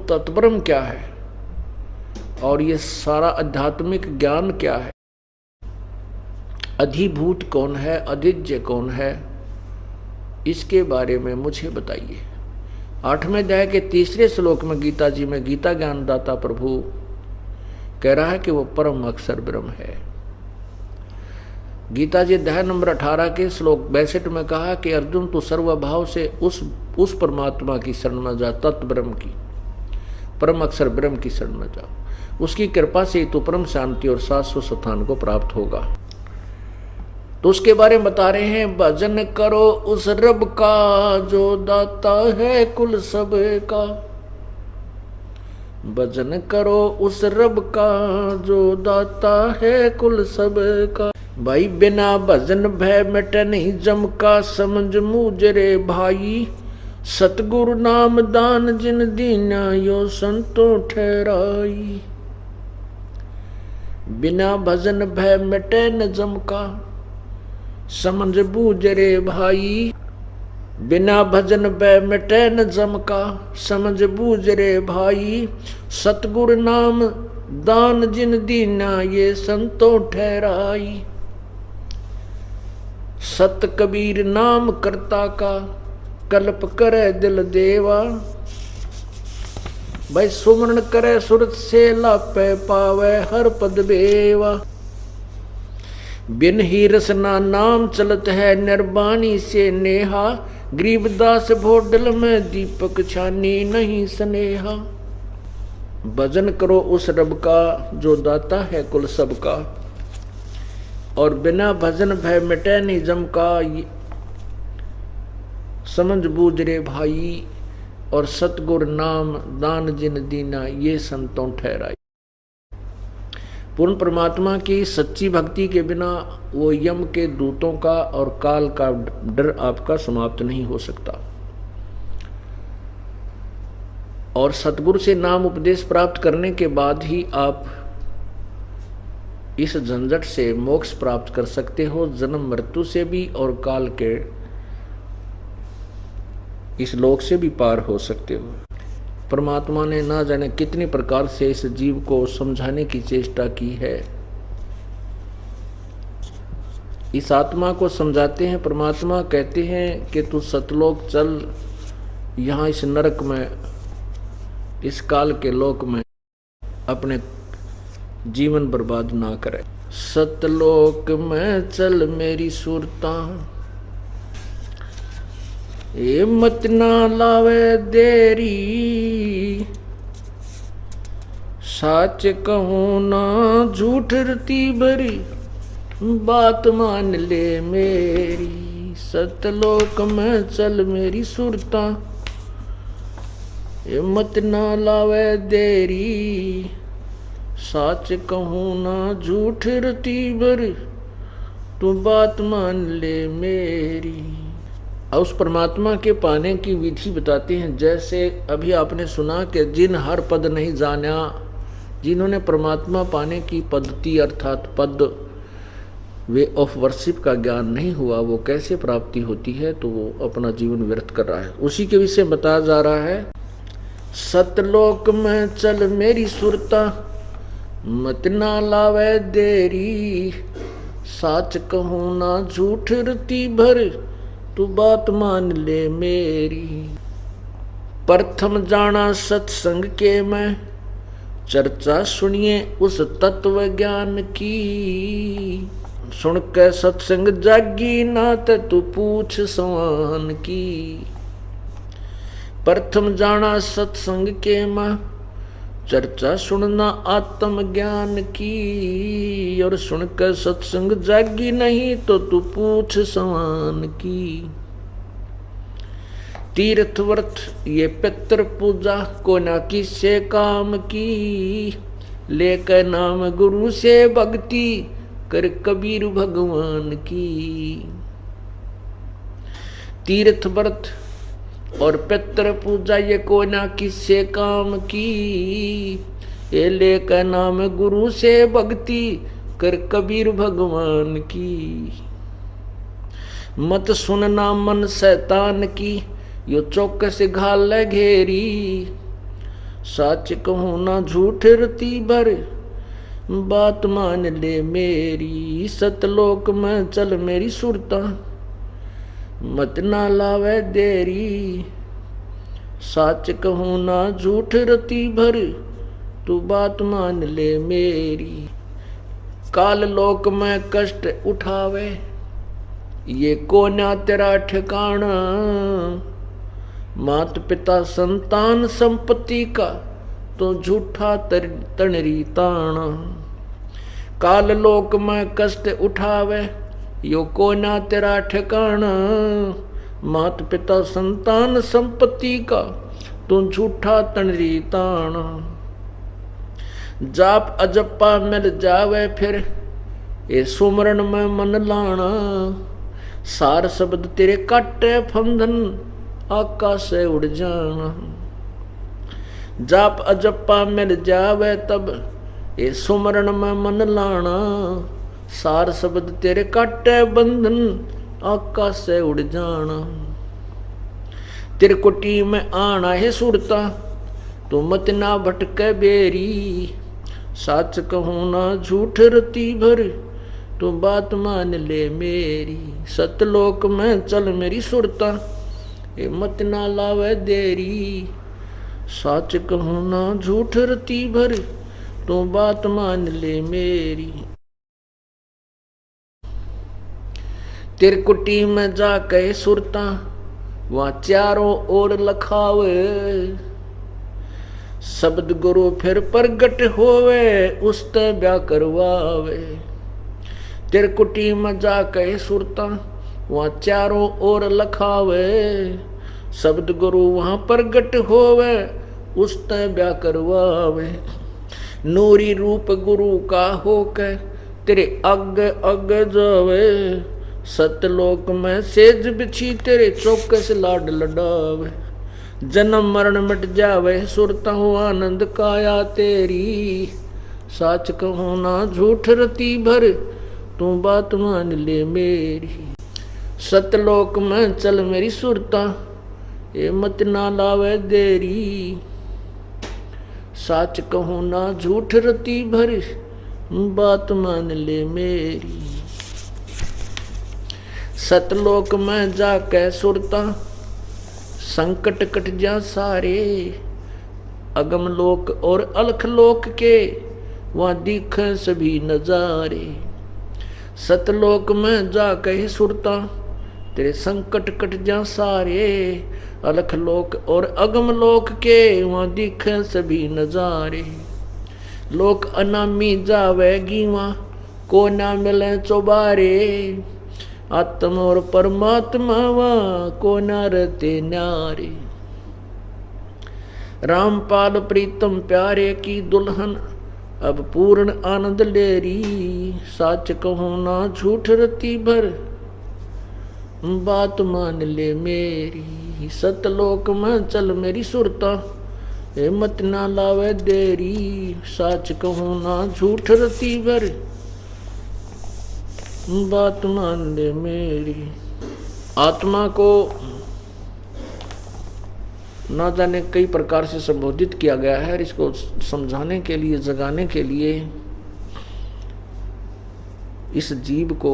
तत्ब्रह्म क्या है और ये सारा आध्यात्मिक ज्ञान क्या है, अधिभूत कौन है, अधिज्य कौन है, इसके बारे में मुझे बताइए। 8वें अध्याय के 3 श्लोक में गीता जी में गीता ज्ञानदाता प्रभु कह रहा है कि वो परम अक्षर ब्रह्म है। गीता जी अध्याय नंबर 18 के श्लोक 62 में कहा कि अर्जुन तू सर्वभाव से उस परमात्मा की शरण में जा, तत्व ब्रह्म की, परम अक्षर ब्रह्म की शरण में जा। उसकी कृपा से तू परम शांति और शाश्वत स्थान को प्राप्त होगा। तो उसके बारे में बता रहे हैं, भजन करो उस रब का जो दाता है कुल सब का। भजन करो उस रब का जो दाता है कुल सब का। भाई बिना भजन भय मिटे नहीं जम का, समझ मुझरे भाई सतगुरु नाम दान जिन दीना यो संतो ठहराई। बिना भजन भय मिटे न जम का, समझ बूझ रे भाई। बिना भजन भय मिटे न जम का, समझ बूझ रे भाई। सतगुरु नाम दान जिन दीना ये संतो ठहराई। सत कबीर नाम करता का, कल्प करे दिल देवा। भाई सुमरण करे सुरत से लापे पावे हर पद बेवा। बिन ही रसना नाम चलत है निर्बाणी से नेहा। गरीबदास भोडल में दीपक छानी नहीं स्नेहा। भजन करो उस रब का जो दाता है कुल सब का, और बिना भजन भय मिटे नहीं जम का, समझ बूझ रे भाई। और सतगुर नाम दान जिन दीना ये संतों ठहराई। पूर्ण परमात्मा की सच्ची भक्ति के बिना वो यम के दूतों का और काल का डर आपका समाप्त नहीं हो सकता। और सतगुरु से नाम उपदेश प्राप्त करने के बाद ही आप इस झंझट से मोक्ष प्राप्त कर सकते हो, जन्म मृत्यु से भी और काल के इस लोक से भी पार हो सकते हो। परमात्मा ने ना जाने कितने प्रकार से इस जीव को समझाने की चेष्टा की है। इस आत्मा को समझाते हैं, परमात्मा कहते हैं कि तू सतलोक चल, यहाँ इस नरक में, इस काल के लोक में अपने जीवन बर्बाद ना करे। सतलोक में चल मेरी सुरता, ये मत ना लावे देरी। सच कहूँ ना झूठ रती भरी, बात मान ले मेरी। सतलोक में चल मेरी सुरता, ये मत ना लावे देरी। सच कहूँ ना झूठ रती भरी, तू बात मान ले मेरी। और उस परमात्मा के पाने की विधि बताते हैं। जैसे अभी आपने सुना कि जिन हर पद नहीं जाना, जिन्होंने परमात्मा पाने की पद्धति अर्थात पद वे ऑफ वर्शिप का ज्ञान नहीं हुआ, वो कैसे प्राप्ति होती है, तो वो अपना जीवन व्यर्थ कर रहा है। उसी के विषय बताया जा रहा है। सतलोक में चल मेरी सुरता, मत ना लावे देरी। साच कहूँ ना झूठ रती भर, तू बात मान ले मेरी। प्रथम जाना सत्संग के मैं, चर्चा सुनिए उस तत्व ज्ञान की। सुन के सत्संग जागी ना तू पूछ सवान की। प्रथम जाना सत्संग के मैं, चर्चा सुनना आत्म ज्ञान की। और सुनकर सत्संग जागी नहीं तो तू पूछ सवान की। तीर्थ व्रत ये पितृ पूजा को ना किसे काम की। लेकर नाम गुरु से भक्ति कर कबीर भगवान की। तीर्थ व्रत और पितृ पूजा ये कोई ना किससे काम की। ये लेकर नाम गुरु से भक्ति कर कबीर भगवान की। मत सुनना मन शैतान की, यो चौकस घाल घेरी। सच कहूँ ना झूठ रती भर, बात मान ले मेरी, सतलोक में चल मेरी सुरता, मत ना लावे देरी, साच कहूँ ना झूठ रति भर, तू बात मान ले मेरी। काल लोक में कष्ट उठावे, ये कोना तेरा ठिकाना, मात पिता संतान संपत्ति का, तो झूठा तणरी ताना। काल लोक में कष्ट उठावे, यो कोना तेरा ठिकाना, मात पिता संतान संपत्ति का, तो झूठा तणरी ताना। जाप अजप्पा मिल जावे फिर, ये सुमरण में मन लाना, सार शब्द तेरे काटे फंदन, आकाश से उड़ जाना। जाप अजप्पा मिल जावे तब, ये सुमरण में मन लाना, सार शब्द तेरे काटे बंधन, आकाश से उड़ जाना। त्रिकुटी में आना है सुरता, तो मत ना भटके बेरी, साच कहूँ ना झूठ रति भर, तो बात मान ले मेरी। सतलोक में चल मेरी सुरता, ये मत ना लावे देरी, साच कहूँ ना झूठ रति भर, तो बात मान ले मेरी। त्रिकुटी में जाके सुरता, वहाँ चारों ओर लखावे, शब्द गुरु फिर प्रगट होवे, उसते ब्याह करवावे। त्रिकुटी में जाके सुरता, वहाँ चारों ओर लखावे, शब्द गुरु वहाँ प्रगट होवे, उसते ब्याह करवावे। नूरी रूप गुरु का होके, तेरे अग अग जावे, सतलोक में सेज बिछी, तेरे चौकस लाड लडावे। जन्म मरण मिट जावे, सुरता हूँ आनंद काया तेरी, साच कहूँ ना झूठ रति भर, तू बात मान ले मेरी। सतलोक में चल मेरी सुरता, ये मत ना लावे देरी, साच कहूँ ना झूठ रति भर, बात मान ले मेरी। सतलोक में जाके सुरता, संकट कट जा सारे, अगम लोक और अलख लोक के, वहाँ दिख सभी नजारे। सतलोक में जाके सुरता, तेरे संकट कट जा सारे, अलख लोक और अगम लोक के, वहाँ दिख सभी नजारे। लोक अनामी जावेगी वहाँ, को ना मिले चौबारे, आत्म और परमात्मा वहाँ को ना रहते न्यारे। रामपाल प्रीतम प्यारे की दुल्हन, अब पूर्ण आनंद लेरी, साच कहूँ ना झूठ रति भर, बात मान ले मेरी। सतलोक में चल मेरी सुरता, ए मत ना लावे देरी, साच कहूँ ना झूठ रति भर, बात मान ले मेरी। आत्मा को ना जाने कई प्रकार से संबोधित किया गया है, इसको समझाने के लिए, जगाने के लिए, इस जीव को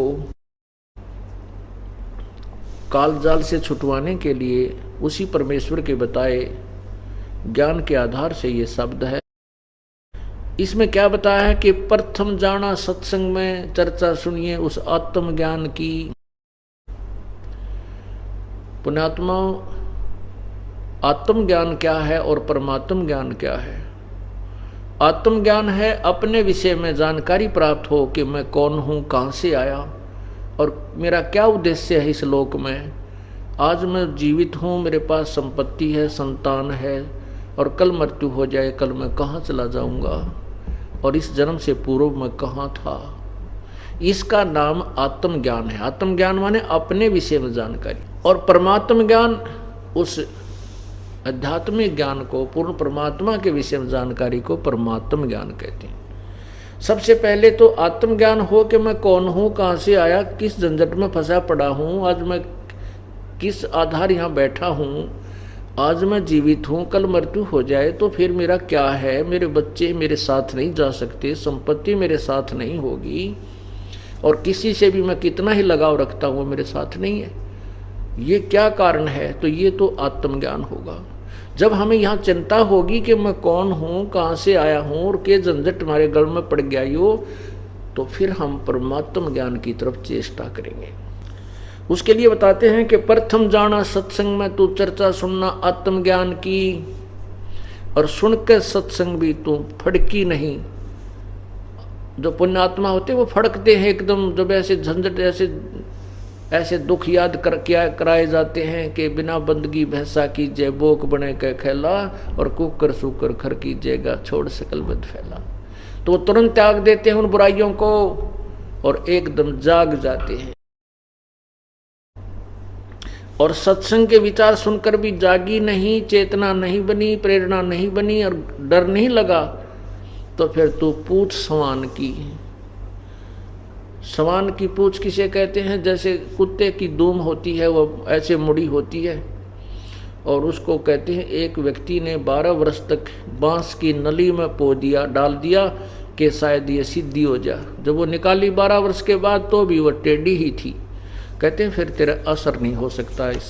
कालजाल से छुटवाने के लिए उसी परमेश्वर के बताए ज्ञान के आधार से ये शब्द है। इसमें क्या बताया है कि प्रथम जाना सत्संग में चर्चा सुनिए उस आत्म ज्ञान की। पुण्यात्मा, आत्म ज्ञान क्या है और परमात्म ज्ञान क्या है? आत्म ज्ञान है अपने विषय में जानकारी प्राप्त हो कि मैं कौन हूँ, कहाँ से आया और मेरा क्या उद्देश्य है इस लोक में। आज मैं जीवित हूँ, मेरे पास संपत्ति है, संतान है, और कल मृत्यु हो जाए, कल मैं कहाँ चला जाऊँगा और इस जन्म से पूर्व मैं कहाँ था। इसका नाम आत्म ज्ञान है। आत्म ज्ञान माने अपने विषय में जानकारी। और परमात्म ज्ञान उस आध्यात्मिक ज्ञान को, पूर्ण परमात्मा के विषय में जानकारी को परमात्म ज्ञान कहते हैं। सबसे पहले तो आत्म ज्ञान हो कि मैं कौन हूँ, कहाँ से आया, किस झंझट में फंसा पड़ा हूँ, आज मैं किस आधार यहाँ बैठा हूँ, आज मैं जीवित हूँ, कल मृत्यु हो जाए तो फिर मेरा क्या है? मेरे बच्चे मेरे साथ नहीं जा सकते, संपत्ति मेरे साथ नहीं होगी, और किसी से भी मैं कितना ही लगाव रखता हूँ मेरे साथ नहीं है। ये क्या कारण है? तो ये तो आत्मज्ञान होगा। जब हमें यहाँ चिंता होगी कि मैं कौन हूँ, कहाँ से आया हूँ और के झंझट हमारे गल में पड़ गया यो, तो फिर हम परमात्म ज्ञान की तरफ चेष्टा करेंगे। उसके लिए बताते हैं कि प्रथम जाना सत्संग में तू चर्चा सुनना आत्मज्ञान की, और सुन के सत्संग भी तू फड़की नहीं। जो पुण्यात्मा होते वो फड़कते हैं एकदम, जब ऐसे झंझट ऐसे दुख याद कराए जाते हैं कि बिना बंदगी भैंसा की जय बोक बने के खेला, और कुकर सुकर खर की जयगा छोड़ सकल बद फैला। तो वो तुरंत त्याग देते हैं उन बुराइयों को और एकदम जाग जाते हैं। और सत्संग के विचार सुनकर भी जागी नहीं, चेतना नहीं बनी, प्रेरणा नहीं बनी और डर नहीं लगा, तो फिर तू पूछ सवान की। सवान की पूछ किसे कहते हैं? जैसे कुत्ते की दूम होती है, वो ऐसे मुड़ी होती है, और उसको कहते हैं एक व्यक्ति ने 12 वर्ष तक बांस की नली में डाल दिया कि शायद ये सिद्धि हो जा। जब वो निकाली 12 वर्ष के बाद तो भी वो टेढ़ी ही थी। कहते हैं फिर तेरा असर नहीं हो सकता, इस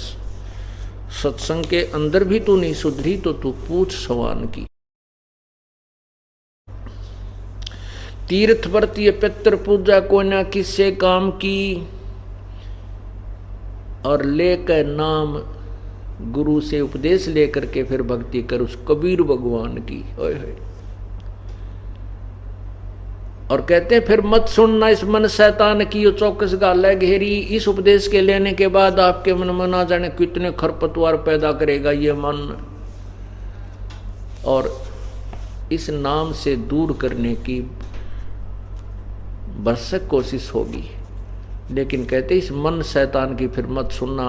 सत्संग के अंदर भी तू नहीं सुधरी तो तू पूछ सवान की। तीर्थ वर्तीय पितृ पूजा को ना किससे काम की, और लेकर नाम गुरु से उपदेश लेकर के फिर भक्ति कर उस कबीर भगवान की। ओए होए। और कहते हैं फिर मत सुनना इस मन शैतान की, यो चौकस गाल है घेरी। इस उपदेश के लेने के बाद आपके मन में ना जाने कितने खरपतवार पैदा करेगा ये मन, और इस नाम से दूर करने की भरसक कोशिश होगी। लेकिन कहते इस मन शैतान की फिर मत सुनना,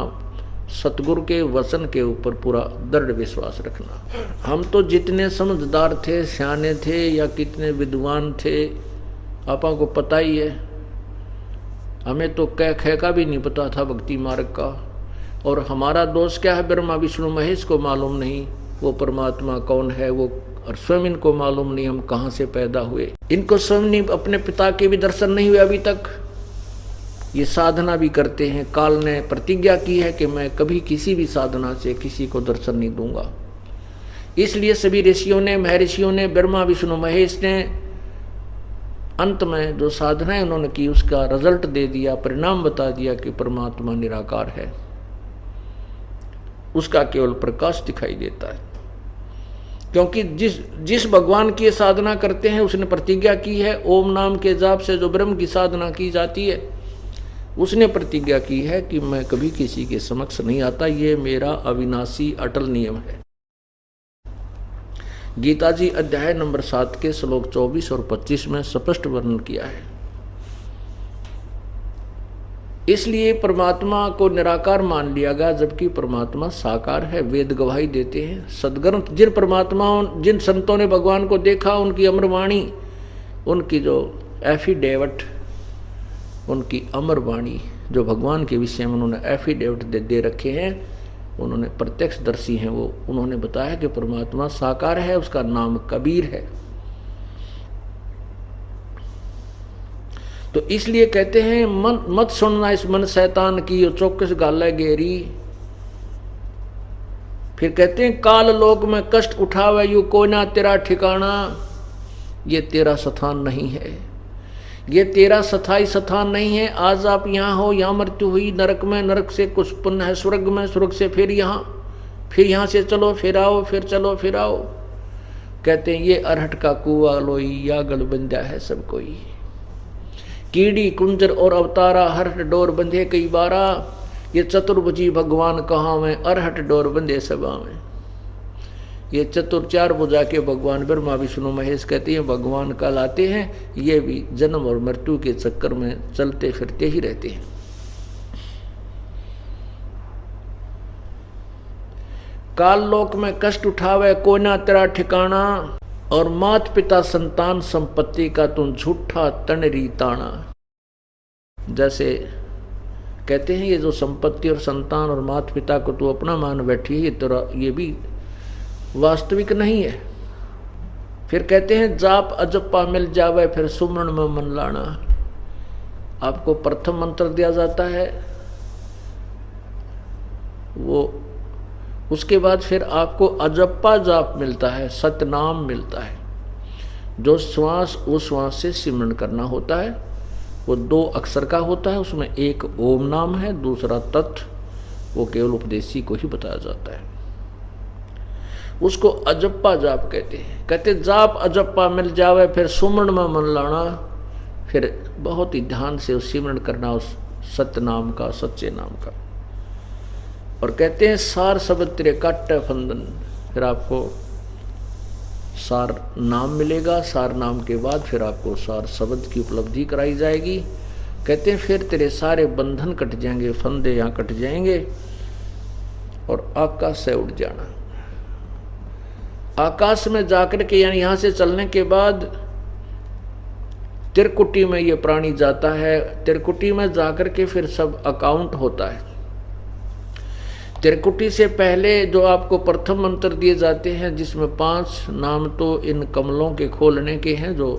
सतगुरु के वचन के ऊपर पूरा दृढ़ विश्वास रखना। हम तो जितने समझदार थे, सियाने थे या कितने विद्वान थे, आपा को पता ही है। हमें तो कह खे का भी नहीं पता था भक्ति मार्ग का। और हमारा दोष क्या है? ब्रह्मा विष्णु महेश को मालूम नहीं वो परमात्मा कौन है, वो और स्वयं इनको मालूम नहीं हम कहाँ से पैदा हुए। इनको स्वयं नहीं, अपने पिता के भी दर्शन नहीं हुए अभी तक। ये साधना भी करते हैं। काल ने प्रतिज्ञा की है कि मैं कभी किसी भी साधना से किसी को दर्शन नहीं दूंगा। इसलिए सभी ऋषियों ने, महर्षियों ने, ब्रह्मा विष्णु महेश ने अंत में जो साधनाएं उन्होंने की उसका रिजल्ट दे दिया, परिणाम बता दिया कि परमात्मा निराकार है, उसका केवल प्रकाश दिखाई देता है। क्योंकि जिस भगवान की साधना करते हैं उसने प्रतिज्ञा की है, ओम नाम के जाप से जो ब्रह्म की साधना की जाती है उसने प्रतिज्ञा की है कि मैं कभी किसी के समक्ष नहीं आता, ये मेरा अविनाशी अटल नियम है। गीता जी अध्याय नंबर 7 के श्लोक 24 और 25 में स्पष्ट वर्णन किया है। इसलिए परमात्मा को निराकार मान लिया गया, जबकि परमात्मा साकार है। वेद गवाही देते हैं, सदग्रंथ, जिन परमात्माओं, जिन संतों ने भगवान को देखा, उनकी अमरवाणी, उनकी जो एफिडेविट, उनकी अमरवाणी जो भगवान के विषय में उन्होंने एफिडेविट दे रखे हैं, उन्होंने प्रत्यक्षदर्शी हैं, वो उन्होंने बताया कि परमात्मा साकार है, उसका नाम कबीर है। तो इसलिए कहते हैं मत सुनना इस मन शैतान की, यो चौकस गाल गेरी। फिर कहते हैं काल लोक में कष्ट उठावे यू कोई ना तेरा ठिकाना, ये तेरा स्थान नहीं है, ये तेरा स्थायी स्थान नहीं है। आज आप यहाँ हो, यहाँ मृत्यु हुई, नरक में, नरक से कुछ पुण्य है स्वर्ग में, स्वर्ग से फिर यहाँ से चलो फिर आओ, फिर चलो फिर आओ। कहते हैं ये अरहट का कुआ लोई, या गल बंधा है सब कोई। कीड़ी कुंजर और अवतारा, हरहट डोर बंधे कई बारा। ये चतुर्भुजी भगवान कहाँ में, अरहट डोर बंधे सबा में। ये चतुर चार भुजा के भगवान ब्रह्मा विष्णु महेश कहते हैं भगवान कहलाते हैं। ये भी जन्म और मृत्यु के चक्कर में चलते फिरते ही रहते हैं। काल लोक में कष्ट उठावे कोई ना तेरा ठिकाना, और मात पिता संतान संपत्ति का तुम झूठा तनरी ताना। जैसे कहते हैं ये जो संपत्ति और संतान और माता पिता को तू अपना मान बैठी है, ये तेरा ये भी वास्तविक नहीं है। फिर कहते हैं जाप अजप्पा मिल जावे फिर सुमरण में मन लाना। आपको प्रथम मंत्र दिया जाता है, वो उसके बाद फिर आपको अजप्पा जाप मिलता है, सतनाम मिलता है, जो श्वास उस श्वास से सिमरण करना होता है। वो 2 अक्षर का होता है, उसमें एक ओम नाम है, दूसरा तत्, वो केवल उपदेशी को ही बताया जाता है। उसको अजप्पा जाप कहते हैं। कहते जाप अजप्पा मिल जावे फिर सुमरण में मन लाना। फिर बहुत ही ध्यान से उस सिमरण करना उस सत्य नाम का, सच्चे नाम का। और कहते हैं सार शब्द तेरे काटे फंदन। फिर आपको सार नाम मिलेगा, सार नाम के बाद फिर आपको सार शब्द की उपलब्धि कराई जाएगी। कहते हैं फिर तेरे सारे बंधन कट जाएंगे, फंदे यहाँ कट जाएंगे और आकाश से उड़ जाना। आकाश में जाकर के यानी यहाँ से चलने के बाद त्रिकुटी में ये प्राणी जाता है। त्रिकुटी में जाकर के फिर सब अकाउंट होता है। त्रिकुटी से पहले जो आपको प्रथम मंत्र दिए जाते हैं, जिसमें 5 नाम तो इन कमलों के खोलने के हैं जो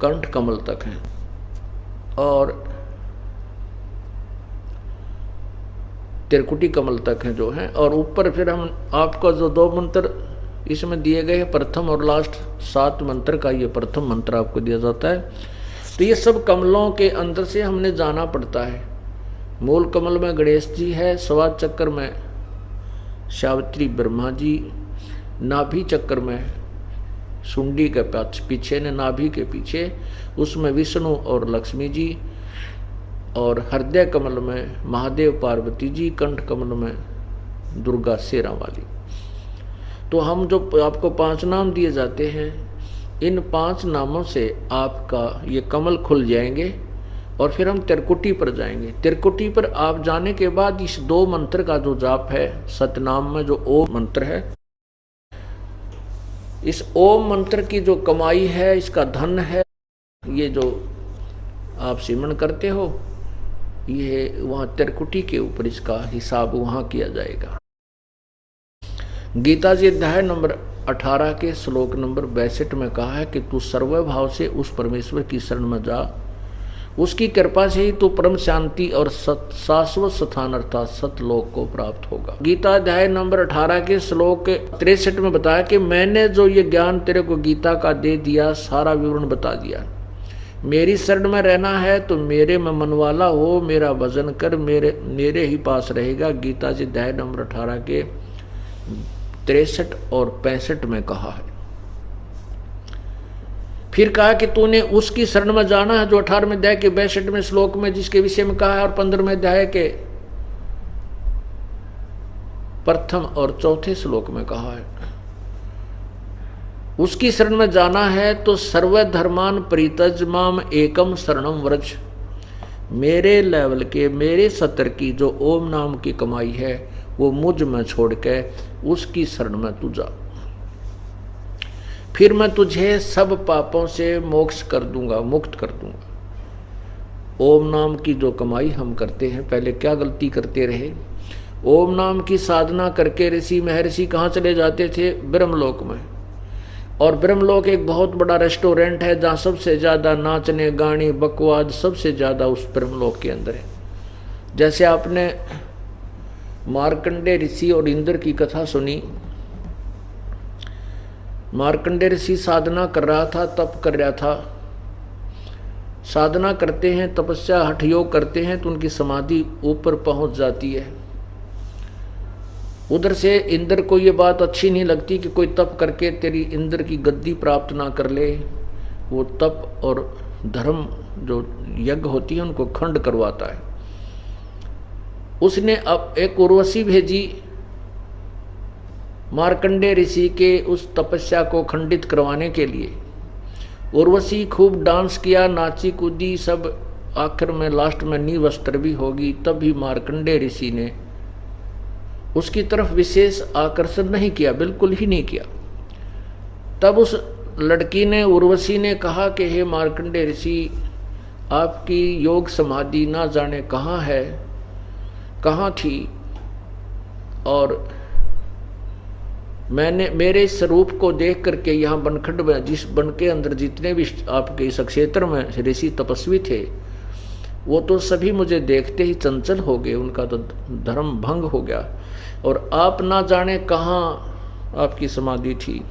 कंठ कमल तक हैं, और त्रिकुटी कमल तक हैं जो हैं। और ऊपर फिर हम आपको जो 2 मंत्र इसमें दिए गए हैं, प्रथम और लास्ट 7 मंत्र का ये प्रथम मंत्र आपको दिया जाता है। तो ये सब कमलों के अंदर से हमने जाना पड़ता है। मूल कमल में गणेश जी है, सवा चक्कर में सावित्री ब्रह्मा जी, नाभि चक्कर में सुंडी के पीछे ने नाभि के पीछे उसमें विष्णु और लक्ष्मी जी, और हृदय कमल में महादेव पार्वती जी, कंठ कमल में दुर्गा शेरा वाली। तो हम जो आपको 5 नाम दिए जाते हैं, इन 5 नामों से आपका ये कमल खुल जाएंगे और फिर हम त्रिकुटी पर जाएंगे। त्रिकुटी पर आप जाने के बाद इस 2 मंत्र का जो जाप है, सतनाम में जो ओम मंत्र है, इस ओम मंत्र की जो कमाई है, इसका धन है, ये जो आप सिमरण करते हो, ये वहाँ त्रिकुटी के ऊपर इसका हिसाब वहाँ किया जाएगा। गीता जी अध्याय नंबर 18 के श्लोक नंबर 62 में कहा है कि तू सर्वभाव से उस परमेश्वर की शरण में जा, उसकी कृपा से ही तू परम शांति और शाश्वत स्थान अर्थात सतलोक को प्राप्त होगा। गीता अध्याय नंबर 18 के श्लोक 63 में बताया कि मैंने जो ये ज्ञान तेरे को गीता का दे दिया, सारा विवरण बता दिया। मेरी शरण में रहना है तो मेरे में मनवाला हो, मेरा भजन कर, मेरे ही पास रहेगा। गीता जी अध्याय नंबर 18 के 63 और 65 में कहा है। फिर कहा कि तूने उसकी शरण में जाना है जो 18वें अध्याय के 62वें श्लोक में जिसके विषय में कहा है, और 15वें अध्याय के प्रथम और चौथे श्लोक में कहा है। उसकी शरण में जाना है तो सर्वधर्मान परित्यज माम एकम शरणम व्रज। मेरे लेवल के, मेरे सत्र की जो ओम नाम की कमाई है, वो मुझ में छोड़ के उसकी शरण में तू जा, फिर मैं तुझे सब पापों से मोक्ष कर दूंगा, मुक्त कर दूंगा। ओम नाम की जो कमाई हम करते हैं, पहले क्या गलती करते रहे, ओम नाम की साधना करके ऋषि महर्षि कहाँ चले जाते थे? ब्रह्मलोक में। और ब्रह्मलोक एक बहुत बड़ा रेस्टोरेंट है जहाँ सबसे ज़्यादा नाचने गाने बकवाद सबसे ज़्यादा उस ब्रह्मलोक के अंदर है। जैसे आपने मार्कंडे ऋषि और इंद्र की कथा सुनी। मार्कंडे ऋषि साधना कर रहा था, तप कर रहा था। साधना करते हैं, तपस्या हठ योग करते हैं तो उनकी समाधि ऊपर पहुंच जाती है। उधर से इंद्र को ये बात अच्छी नहीं लगती कि कोई तप करके तेरी इंद्र की गद्दी प्राप्त ना कर ले। वो तप और धर्म जो यज्ञ होती है उनको खंड करवाता है। उसने अब एक उर्वशी भेजी मार्कंडे ऋषि के उस तपस्या को खंडित करवाने के लिए। उर्वशी खूब डांस किया, नाची कूदी, सब आखिर में लास्ट में निवस्त्र भी होगी। तब भी मार्कंडे ऋषि ने उसकी तरफ विशेष आकर्षण नहीं किया, बिल्कुल ही नहीं किया। तब उस लड़की ने, उर्वशी ने कहा कि हे मार्कंडे ऋषि, आपकी योग समाधि ना जाने कहाँ है, कहाँ थी, और मैंने मेरे इस रूप को देख करके यहाँ बनखंड में, जिस बन के अंदर जितने भी आपके इस क्षेत्र में ऋषि तपस्वी थे, वो तो सभी मुझे देखते ही चंचल हो गए, उनका तो धर्म भंग हो गया, और आप ना जाने कहाँ आपकी समाधि थी।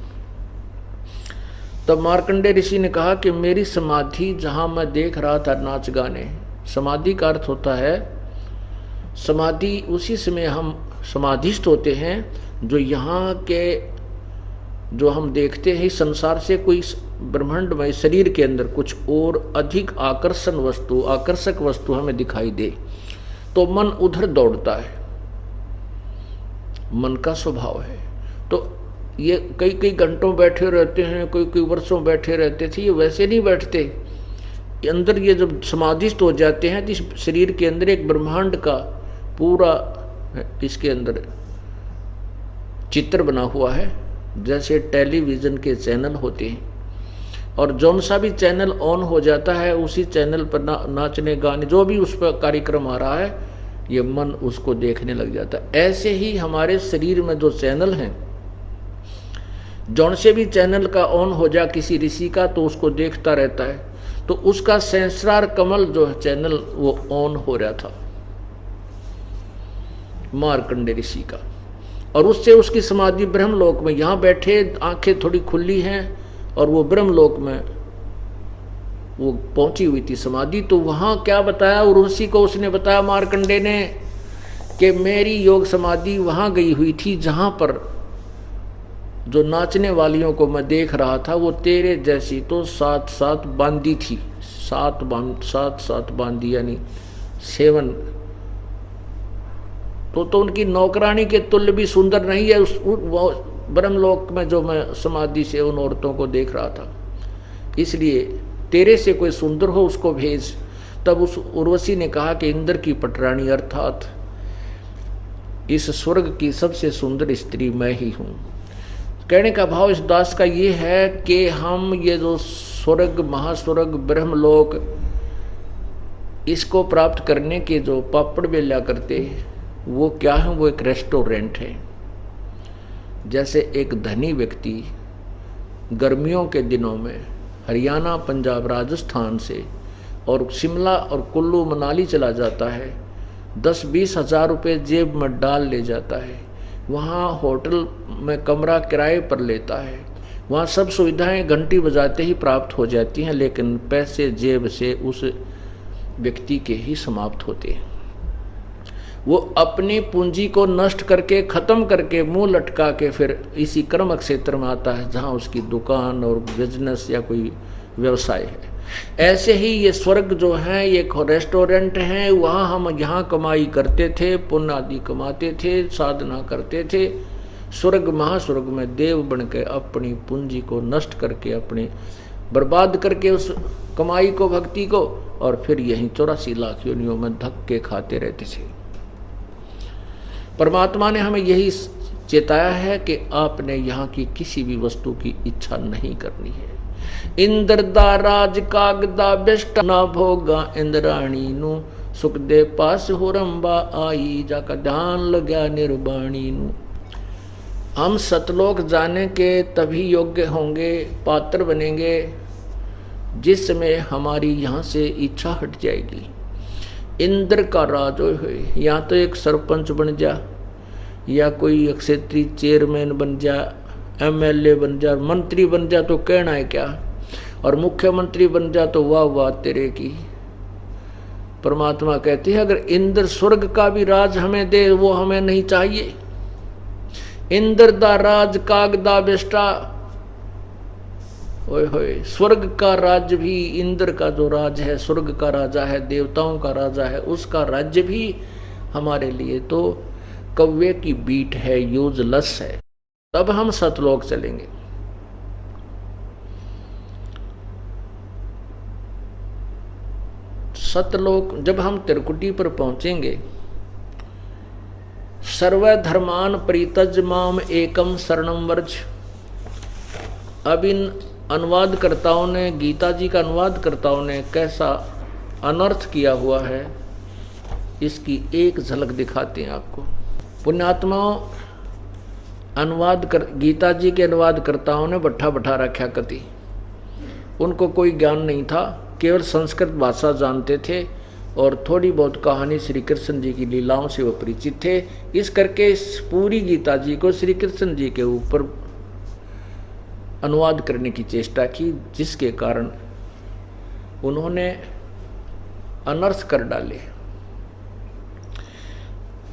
तब मार्कंडेय ऋषि ने कहा कि मेरी समाधि जहाँ मैं देख रहा था नाच गाने, समाधि का अर्थ होता है समाधि, उसी समय हम समाधिस्थ होते हैं जो यहाँ के, जो हम देखते हैं संसार से कोई ब्रह्मांडमय शरीर के अंदर कुछ और अधिक आकर्षक वस्तु हमें दिखाई दे तो मन उधर दौड़ता है, मन का स्वभाव है। तो ये कई घंटों बैठे रहते हैं, कोई वर्षों बैठे रहते थे, ये वैसे नहीं बैठते। अंदर ये जब समाधिस्थ हो जाते हैं तो इस शरीर के अंदर एक ब्रह्मांड का पूरा इसके अंदर चित्र बना हुआ है, जैसे टेलीविज़न के चैनल होते हैं, और जौन सा भी चैनल ऑन हो जाता है उसी चैनल पर नाचने गाने जो भी उस पर कार्यक्रम आ रहा है, ये मन उसको देखने लग जाता है। ऐसे ही हमारे शरीर में जो चैनल हैं, जौन से भी चैनल का ऑन हो जा किसी ऋषि का तो उसको देखता रहता है, तो उसका सहस्रार कमल जो है चैनल वो ऑन हो रहा था मार्कंडेय ऋषि का, और उससे उसकी समाधि ब्रह्मलोक में, यहाँ बैठे आंखें थोड़ी खुली हैं और वो ब्रह्मलोक में वो पहुंची हुई थी समाधि। तो वहाँ क्या बताया, और उसी को उसने बताया मार्कंडेय ने कि मेरी योग समाधि वहाँ गई हुई थी जहाँ पर जो नाचने वालियों को मैं देख रहा था वो तेरे जैसी तो सात बांदी थी, सात बांदी यानी 7, तो उनकी नौकरानी के तुल्य भी सुंदर नहीं है उस ब्रह्मलोक में जो मैं समाधि से उन औरतों को देख रहा था। इसलिए तेरे से कोई सुंदर हो उसको भेज। तब उस उर्वशी ने कहा कि इंद्र की पटरानी अर्थात इस स्वर्ग की सबसे सुंदर स्त्री मैं ही हूँ। कहने का भाव इस दास का ये है कि हम ये जो स्वर्ग, महास्वर्ग, ब्रह्मलोक, इसको प्राप्त करने के जो पापड़ बेला करते वो क्या है, वो एक रेस्टोरेंट है। जैसे एक धनी व्यक्ति गर्मियों के दिनों में हरियाणा, पंजाब, राजस्थान से और शिमला और कुल्लू मनाली चला जाता है, 10-20 हज़ार रुपये जेब में डाल ले जाता है, वहाँ होटल में कमरा किराए पर लेता है, वहाँ सब सुविधाएं घंटी बजाते ही प्राप्त हो जाती हैं, लेकिन पैसे जेब से उस व्यक्ति के ही समाप्त होते हैं। वो अपनी पूंजी को नष्ट करके, ख़त्म करके, मुंह लटका के फिर इसी कर्म क्षेत्र में आता है जहाँ उसकी दुकान और बिजनेस या कोई व्यवसाय है। ऐसे ही ये स्वर्ग जो है ये रेस्टोरेंट है, वहाँ हम यहाँ कमाई करते थे, पुण्य आदि कमाते थे, साधना करते थे। स्वर्ग, महास्वर्ग में देव बन के अपनी पूंजी को नष्ट करके, अपने बर्बाद करके उस कमाई को, भक्ति को, और फिर यहीं 84 लाख योनियों में धक्के खाते रहते थे। परमात्मा ने हमें यही चेताया है कि आपने यहाँ की किसी भी वस्तु की इच्छा नहीं करनी है। इंद्र दा राज कागदा बेस्ट ना भोगा इंद्राणी नु, सुख दे पास हो रंबा आई जाका ध्यान लग्या निर्वाणी नु। हम सतलोक जाने के तभी योग्य होंगे, पात्र बनेंगे जिस समय हमारी यहाँ से इच्छा हट जाएगी। इंद्र का राज हो, या तो एक सरपंच बन जा, या कोई क्षेत्रीय चेयरमैन बन जा, MLA बन जा, मंत्री बन जा तो कहना है क्या, और मुख्यमंत्री बन जा तो वाह वाह तेरे की। परमात्मा कहती है अगर इंद्र स्वर्ग का भी राज हमें दे वो हमें नहीं चाहिए। इंद्र दा राज कागदा बेस्टा, ओए होए, स्वर्ग का राज्य भी, इंद्र का जो राज है, स्वर्ग का राजा है, देवताओं का राजा है, उसका राज्य भी हमारे लिए तो कौवे की बीट है, यूजलेस है। तब हम सतलोक चलेंगे। सतलोक जब हम त्रिकुटी पर पहुंचेंगे, सर्वधर्मान परित्यज माम एकम शरणम व्रज। अब इन अनुवादकर्ताओं ने, गीता जी का अनुवादकर्ताओं ने कैसा अनर्थ किया हुआ है इसकी एक झलक दिखाते हैं आपको। पुण्यात्माओं, अनुवाद कर गीता जी के अनुवादकर्ताओं ने बट्ठा बैठा रखा कति। उनको कोई ज्ञान नहीं था, केवल संस्कृत भाषा जानते थे और थोड़ी बहुत कहानी श्री कृष्ण जी की लीलाओं से वो परिचित थे। इस करके इस पूरी गीता जी को श्री कृष्ण जी के ऊपर अनुवाद करने की चेष्टा की, जिसके कारण उन्होंने अनर्थ कर डाले।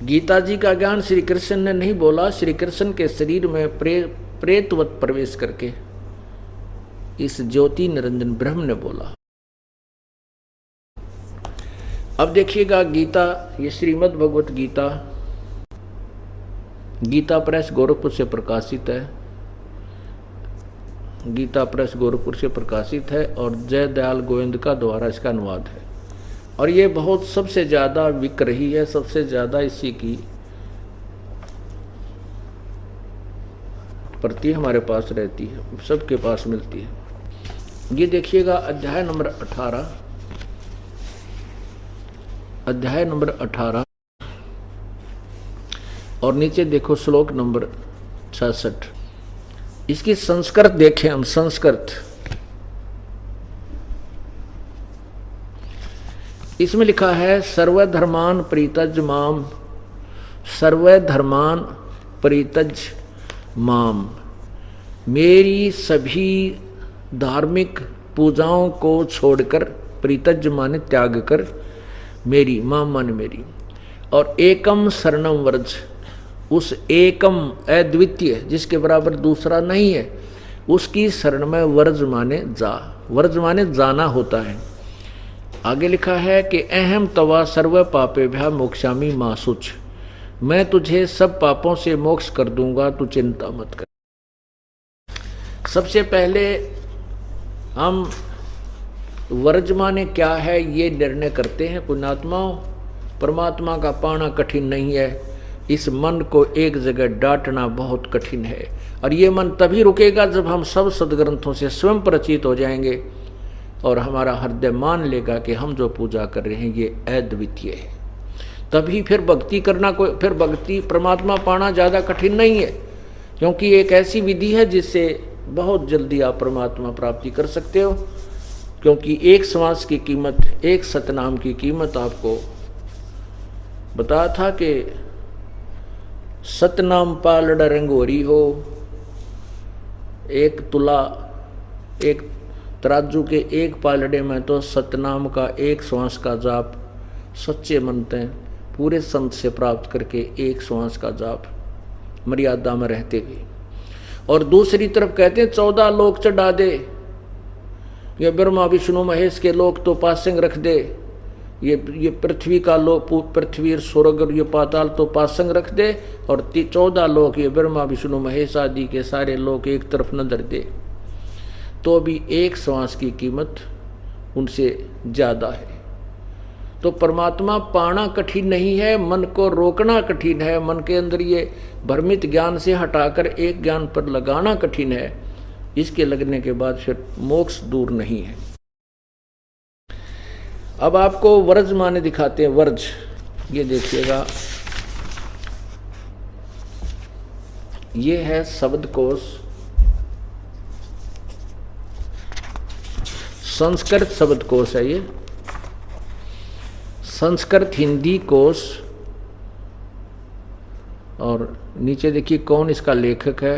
गीता जी का ज्ञान श्री कृष्ण ने नहीं बोला, श्री कृष्ण के शरीर में प्रेतवत प्रवेश करके इस ज्योति निरंजन ब्रह्म ने बोला। अब देखिएगा गीता, ये श्रीमद् भगवत गीता गीता प्रेस गोरखपुर से प्रकाशित है। गीता प्रेस गोरखपुर से प्रकाशित है और जय दयाल गोविंद का द्वारा इसका अनुवाद है। और ये बहुत सबसे ज़्यादा बिक रही है, सबसे ज़्यादा इसी की प्रति हमारे पास रहती है, सबके पास मिलती है। ये देखिएगा अध्याय नंबर 18 और नीचे देखो श्लोक नंबर 66। इसकी संस्कृत देखें हम। संस्कृत इसमें लिखा है सर्वधर्मान परित्यज माम, सर्वधर्मान परित्यज माम। मेरी सभी धार्मिक पूजाओं को छोड़कर, परित्यज माने त्याग कर, मेरी, माम माने मेरी, और एकम शरणम व्रज, उस एकम अद्वितीय जिसके बराबर दूसरा नहीं है, उसकी शरण में व्रज माने जा। व्रज माने जाना होता है। आगे लिखा है कि अहम तवा सर्व पापेभ्यः मोक्षामि मा शुच, मैं तुझे सब पापों से मोक्ष कर दूंगा, तू चिंता मत कर। सबसे पहले हम व्रज माने क्या है ये निर्णय करते हैं। पुण्यात्माओं, परमात्मा का पाना कठिन नहीं है, इस मन को एक जगह डांटना बहुत कठिन है। और ये मन तभी रुकेगा जब हम सब सदग्रंथों से स्वयं परिचित हो जाएंगे और हमारा हृदय मान लेगा कि हम जो पूजा कर रहे हैं ये अद्वितीय है। तभी फिर भक्ति करना, फिर भक्ति परमात्मा पाना ज़्यादा कठिन नहीं है, क्योंकि एक ऐसी विधि है जिससे बहुत जल्दी आप परमात्मा प्राप्ति कर सकते हो। क्योंकि एक श्वास की कीमत, एक सतनाम की कीमत आपको बताया था कि सतनाम पालड़ रंगोरी हो, एक तुला, एक तराजू के एक पालड़े में तो सतनाम का एक श्वास का जाप सच्चे मनते पूरे संत से प्राप्त करके एक श्वास का जाप मर्यादा में रहते हुए। और दूसरी तरफ कहते हैं 14 लोक चढ़ा दे, ये ब्रह्मा विष्णु महेश के लोक तो पासंग रख दे, ये पृथ्वी का लोक, पृथ्वी स्वर्ग और ये पाताल तो पासंग रख दे, और 14 लोक ये ब्रह्मा विष्णु महेश आदि के सारे लोक एक तरफ न धर दे, तो भी एक श्वास की कीमत उनसे ज़्यादा है। तो परमात्मा पाना कठिन नहीं है, मन को रोकना कठिन है। मन के अंदर ये भ्रमित ज्ञान से हटाकर एक ज्ञान पर लगाना कठिन है। इसके लगने के बाद फिर मोक्ष दूर नहीं है। अब आपको व्रज माने दिखाते हैं। व्रज, ये देखिएगा, ये है शब्दकोश, संस्कृत शब्दकोश है ये, संस्कृत हिंदी कोश। और नीचे देखिए कौन इसका लेखक है,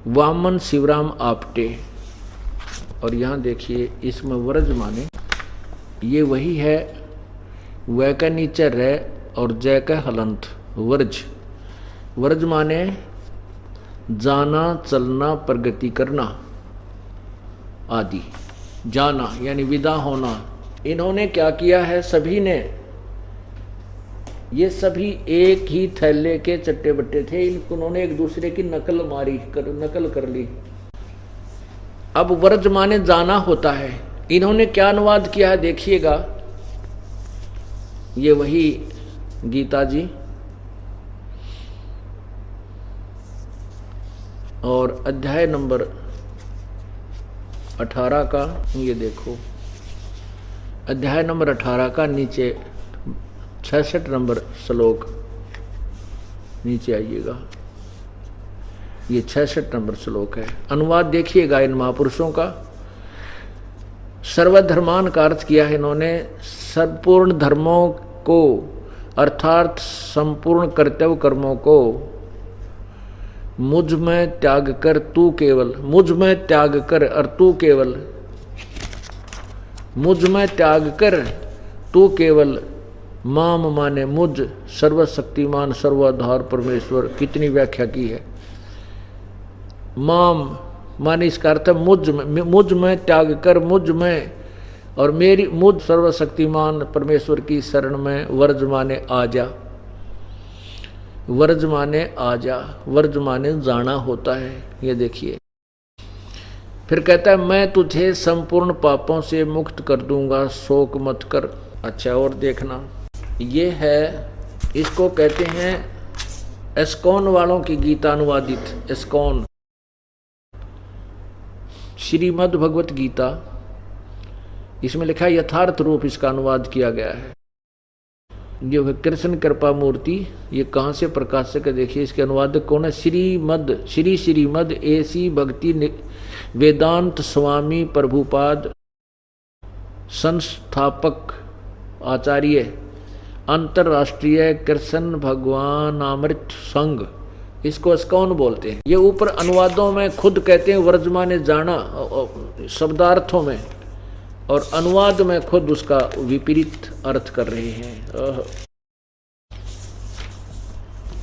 वामन शिवराम आपटे। और यहाँ देखिए इसमें व्रज माने ये वही है, वै का नीचे रे और जय का हलंत, व्रज। व्रज माने जाना, चलना, प्रगति करना आदि। जाना यानी विदा होना। इन्होंने क्या किया है, सभी ने, ये सभी एक ही थैले के चट्टे बट्टे थे, इन्होंने एक दूसरे की नकल कर ली। अब व्रज माने जाना होता है। इन्होंने क्या अनुवाद किया है देखिएगा, ये वही गीता जी और अध्याय नंबर 18 का, ये देखो अध्याय नंबर 18 का नीचे 66 नंबर श्लोक, नीचे आइएगा, ये 66 नंबर श्लोक है। अनुवाद देखिएगा इन महापुरुषों का। सर्वधर्मान का अर्थ किया है इन्होंने संपूर्ण धर्मों को, अर्थात संपूर्ण कर्तव्य कर्मों को मुझ में त्याग कर तू केवल, मुझ में त्याग कर और तू केवल, मुझ में त्याग कर तू केवल, माम माने मुझ, सर्वशक्तिमान सर्वाधार परमेश्वर। कितनी व्याख्या की है। माम माने इसका अर्थ है मुझ में त्याग कर, मुझ में और मेरी, मुझ सर्वशक्तिमान परमेश्वर की शरण में, वर्ज माने आजा, वर्ज माने आजा, वर्ज माने जाना होता है। ये देखिए, फिर कहता है मैं तुझे संपूर्ण पापों से मुक्त कर दूंगा, शोक मत कर। अच्छा और देखना, ये है, इसको कहते हैं एस्कॉन वालों की गीता अनुवादित, एस्कॉन श्रीमद् भगवत गीता, इसमें लिखा है यथार्थ रूप, इसका अनुवाद किया गया है। ये कृष्ण कृपा मूर्ति, ये कहाँ से प्रकाशक है देखिए, इसके अनुवादक कौन है, श्रीमद एसी भक्ति वेदांत स्वामी प्रभुपाद, संस्थापक आचार्य अंतरराष्ट्रीय कृष्ण भगवान अमृत संघ, इसको एस्कॉन बोलते हैं। ये ऊपर अनुवादों में खुद कहते हैं वर्जमाने जाना शब्दार्थों में, और अनुवाद में खुद उसका विपरीत अर्थ कर रहे हैं।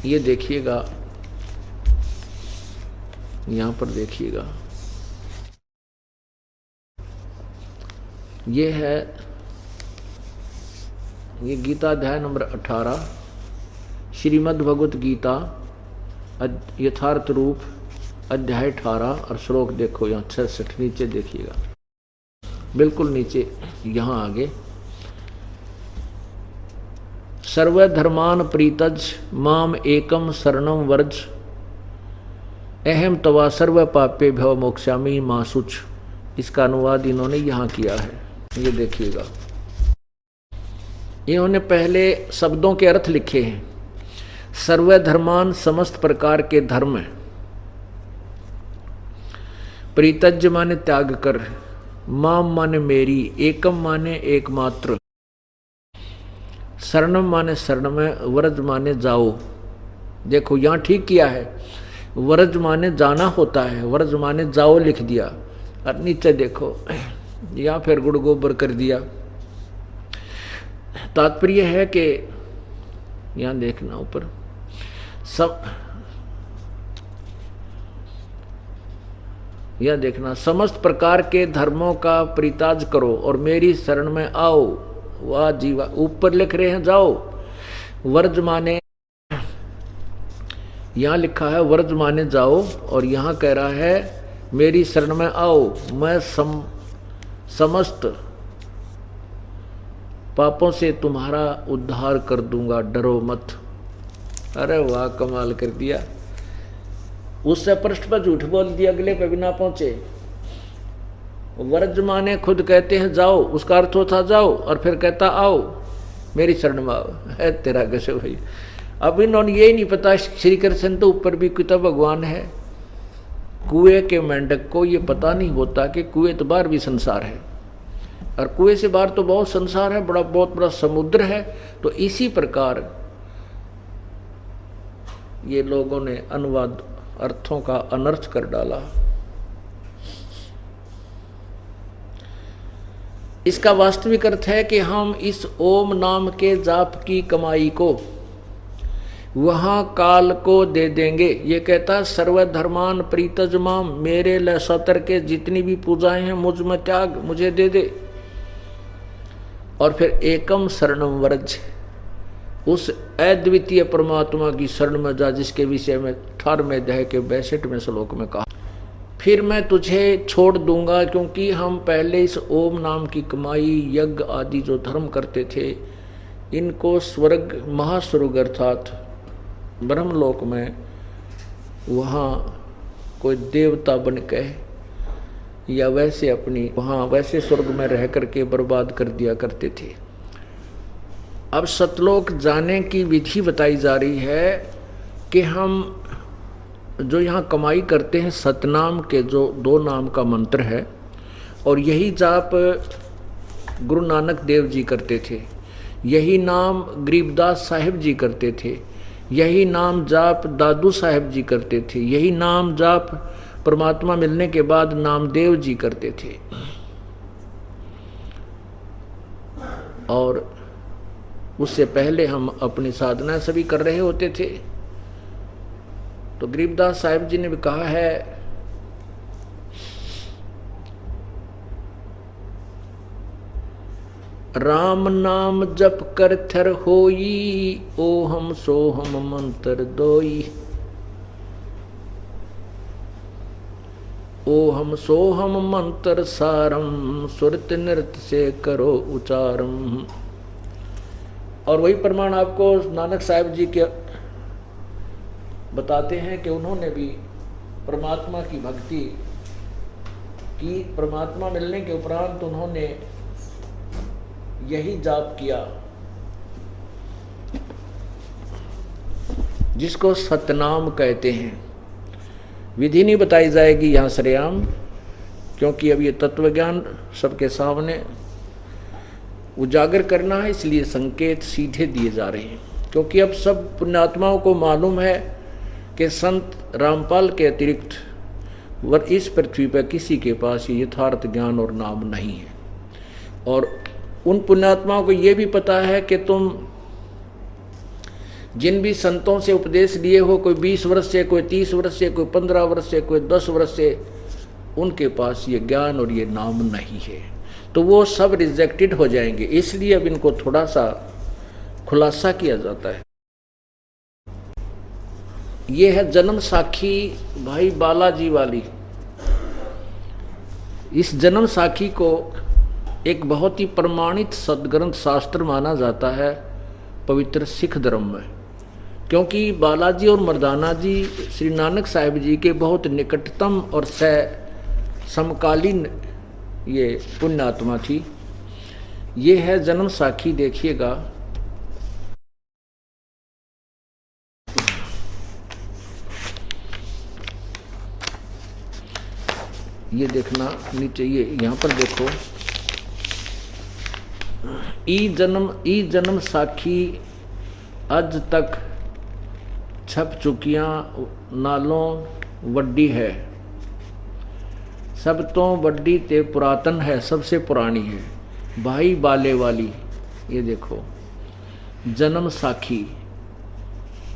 ये देखिएगा, यहां पर देखिएगा, ये है, ये गीता अध्याय नंबर 18, श्रीमद् भगवत गीता यथार्थ रूप अध्याय 18 और श्लोक देखो यहाँ 66, नीचे देखिएगा, बिल्कुल नीचे, यहाँ आगे, सर्वधर्मान प्रीतज माम एकम शरणम वर्ज, अहम तवा सर्व पापे भव मोक्षामि मां शुच। इसका अनुवाद इन्होंने यहाँ किया है। ये देखिएगा, इन्होंने पहले शब्दों के अर्थ लिखे हैं। सर्वधर्मान समस्त प्रकार के धर्म, प्रीतज माने त्याग कर, माम माने मेरी, एकम माने एकमात्र, शरणम माने शरण में, व्रज माने जाओ। देखो यहाँ ठीक किया है, व्रज माने जाना होता है, व्रज माने जाओ लिख दिया, और नीचे देखो या फिर गुड़ गोबर कर दिया। तात्पर्य है कि यहाँ देखना ऊपर सब, यह देखना, समस्त प्रकार के धर्मों का परित्याग करो और मेरी शरण में आओ। वाह जीवा, ऊपर लिख रहे हैं जाओ, वर्ज माने, यहां लिखा है वर्ज माने जाओ, और यहां कह रहा है मेरी शरण में आओ, मैं समस्त पापों से तुम्हारा उद्धार कर दूंगा, डरो मत। अरे वाह, कमाल कर दिया। उससे पृष्ठ पर झूठ बोल दिया, अगले पे बिना पहुंचे। वर्ज माने खुद कहते हैं जाओ, उसका अर्थ होता जाओ, और फिर कहता आओ मेरी शरण में आओ। है तेरा गशो भाई। अब इन्होंने यही नहीं पता श्री कृष्ण तो ऊपर भी कितना भगवान है। कुएं के मेंढक को ये पता नहीं होता कि कुएं तो बाहर भी संसार है, और कुएं से बाहर तो बहुत संसार है, बहुत बड़ा समुद्र है। तो इसी प्रकार ये लोगों ने अनुवाद अर्थों का अनर्थ कर डाला। इसका वास्तविक अर्थ है कि हम इस ओम नाम के जाप की कमाई को वहां काल को दे देंगे। ये कहता सर्वधर्मान प्रीतजमाम, मेरे लसतर के जितनी भी पूजाएं हैं मुझ में त्याग, मुझे दे दे। और फिर एकम शरणम व्रज, उस अद्वितीय परमात्मा की शरण में जा, जिसके विषय में 18वें अध्याय के 62वें श्लोक में कहा, फिर मैं तुझे छोड़ दूंगा। क्योंकि हम पहले इस ओम नाम की कमाई, यज्ञ आदि जो धर्म करते थे, इनको स्वर्ग, महास्वर्ग अर्थात ब्रह्मलोक में वहाँ कोई देवता बन के या वैसे अपनी वहाँ वैसे स्वर्ग में रह करके बर्बाद कर दिया करते थे। अब सतलोक जाने की विधि बताई जा रही है कि हम जो यहाँ कमाई करते हैं सतनाम के जो 2 नाम का मंत्र है, और यही जाप गुरु नानक देव जी करते थे, यही नाम गरीबदास साहिब जी करते थे, यही नाम जाप दादू साहिब जी करते थे, यही नाम जाप परमात्मा मिलने के बाद नामदेव जी करते थे। और उससे पहले हम अपनी साधना सभी कर रहे होते थे। तो गरीबदास साहिब जी ने भी कहा है, राम नाम जप कर थर होई, ओहम सोहम मंत्र दोई। ओहम सोहम मंत्र सारम, सुरत नृत्य से करो उचारम। और वही प्रमाण आपको नानक साहिब जी के बताते हैं कि उन्होंने भी परमात्मा की भक्ति की। परमात्मा मिलने के उपरांत उन्होंने यही जाप किया जिसको सतनाम कहते हैं। विधि नहीं बताई जाएगी यहाँ सरेआम, क्योंकि अब ये तत्व ज्ञान सबके सामने उजागर करना है, इसलिए संकेत सीधे दिए जा रहे हैं। क्योंकि अब सब पुण्यात्माओं को मालूम है कि संत रामपाल के अतिरिक्त इस पृथ्वी पर किसी के पास ये यथार्थ ज्ञान और नाम नहीं है। और उन पुण्यात्माओं को ये भी पता है कि तुम जिन भी संतों से उपदेश लिए हो, कोई 20 वर्ष से, कोई 30 वर्ष से, कोई 15 वर्ष से, कोई 10 वर्ष से, उनके पास ये ज्ञान और ये नाम नहीं है, तो वो सब रिजेक्टेड हो जाएंगे। इसलिए अब इनको थोड़ा सा खुलासा किया जाता है। ये है जन्म साखी भाई बालाजी वाली। इस जन्म साखी को एक बहुत ही प्रमाणित सदग्रंथ शास्त्र माना जाता है पवित्र सिख धर्म में, क्योंकि बालाजी और मर्दाना जी श्री नानक साहिब जी के बहुत निकटतम और समकालीन ये पुण्यात्मा थी। ये है जन्म साखी, देखिएगा। ये देखना नीचे, ये यहाँ पर देखो, ई जन्म साखी अज तक छप चुकियां नालों वड्डी है, सब तो वड्डी ते पुरातन है, सबसे पुरानी है भाई बाले वाली। ये देखो जन्म साखी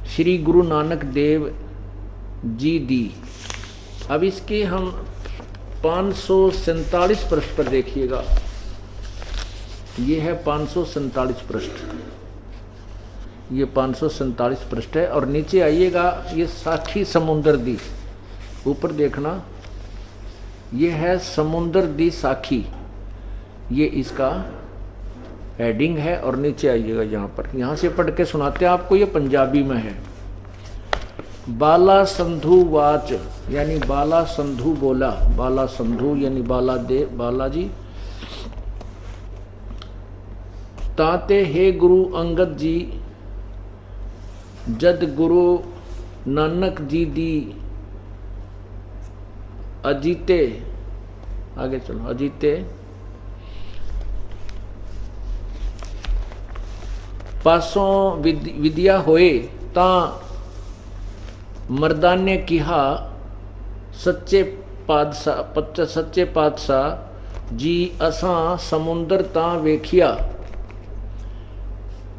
श्री गुरु नानक देव जी दी। अब इसके हम 547 पृष्ठ पर देखिएगा। ये है 547 पृष्ठ, ये 547 पृष्ठ है। और नीचे आइएगा, ये साखी समुंदर दी, ऊपर देखना, ये है समुंदर दी साखी, ये इसका हेडिंग है। और नीचे आइएगा यहाँ पर, यहाँ से पढ़ के सुनाते हैं आपको, ये पंजाबी में है। बाला संधु वाच, यानी बाला संधु बोला, बाला संधु यानी बालाजी। ताते हे गुरु अंगद जी, जद गुरु नानक जी दी अजीते, आगे चलो, अजीते पासों विद्या होए, ता मर्दाने किहा सच्चे पातशाह जी असां समुंदर ता वेखिया,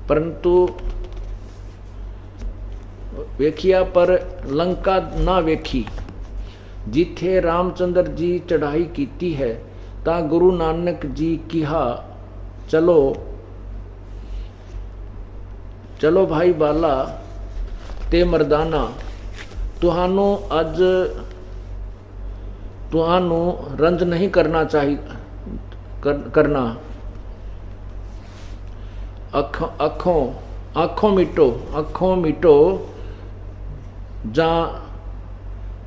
परंतु वेखिया पर लंका ना वेखी। जिथे रामचंद्र जी चढ़ाई कीती है, ता गुरु नानक जी किहा चलो चलो भाई बाला ते मर्दाना, तुहानू अज तुहानू रंज नहीं करना चाहिए करना। आँखों मिटो जा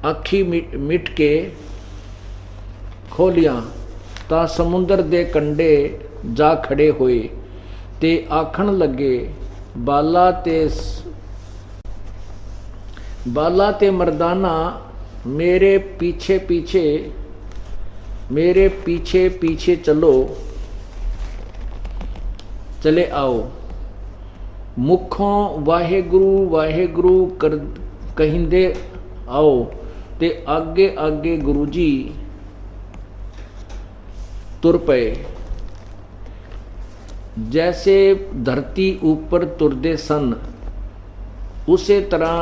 आखी मिट के खोलियां, ता समुंदर दे कंडे जा खड़े होए, ते आखण लगे बाला ते मर्दाना मेरे पीछे पीछे चले आओ। मुखों वाहेगुरु वाहेगुरु कर कहिंदे आओ ते आगे आगे गुरु जी तुर पए। जैसे धरती ऊपर तुरदे सन उसे तरह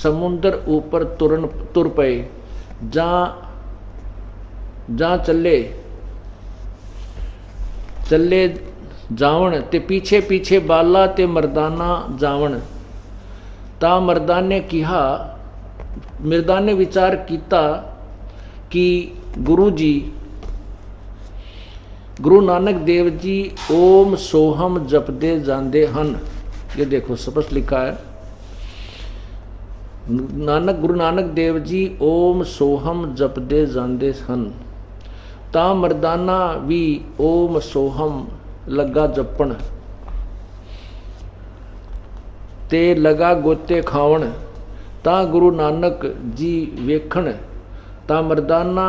समुंदर ऊपर तुर पए। जा चले जावण ते पीछे पीछे बाला ते मर्दाना जावण। ता मर्दाने विचार किया कि गुरु नानक देव जी ओम सोहम जपदे जांदे हन। ये देखो स्पष्ट लिखा है, गुरु नानक देव जी ओम सोहम जपदे जांदे हन। ता मर्दाना भी ओम सोहम लगा जपण ते लगा गोते खावण। ता गुरु नानक जी वेखण। ता मर्दाना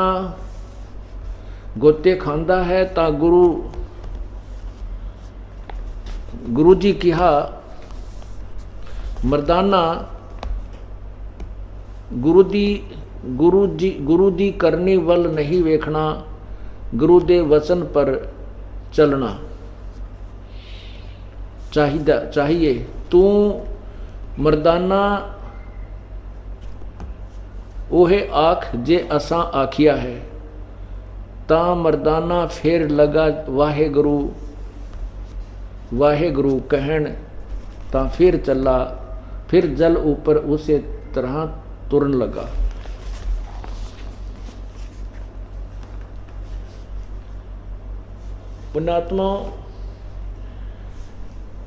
गोते खांदा है। ता गुरु जी कहा मर्दाना गुरु दी करनी वल नहीं वेखना, गुरु दे वचन पर चलना चाहिए। तू मर्दाना ओहे आख जे असा आखिया है। ता मर्दाना फिर लगा वाहेगुरु वाहेगुरु कहन। ता फिर चला, फिर जल ऊपर उसे तरह तुरन लगा। पुण्यात्मा,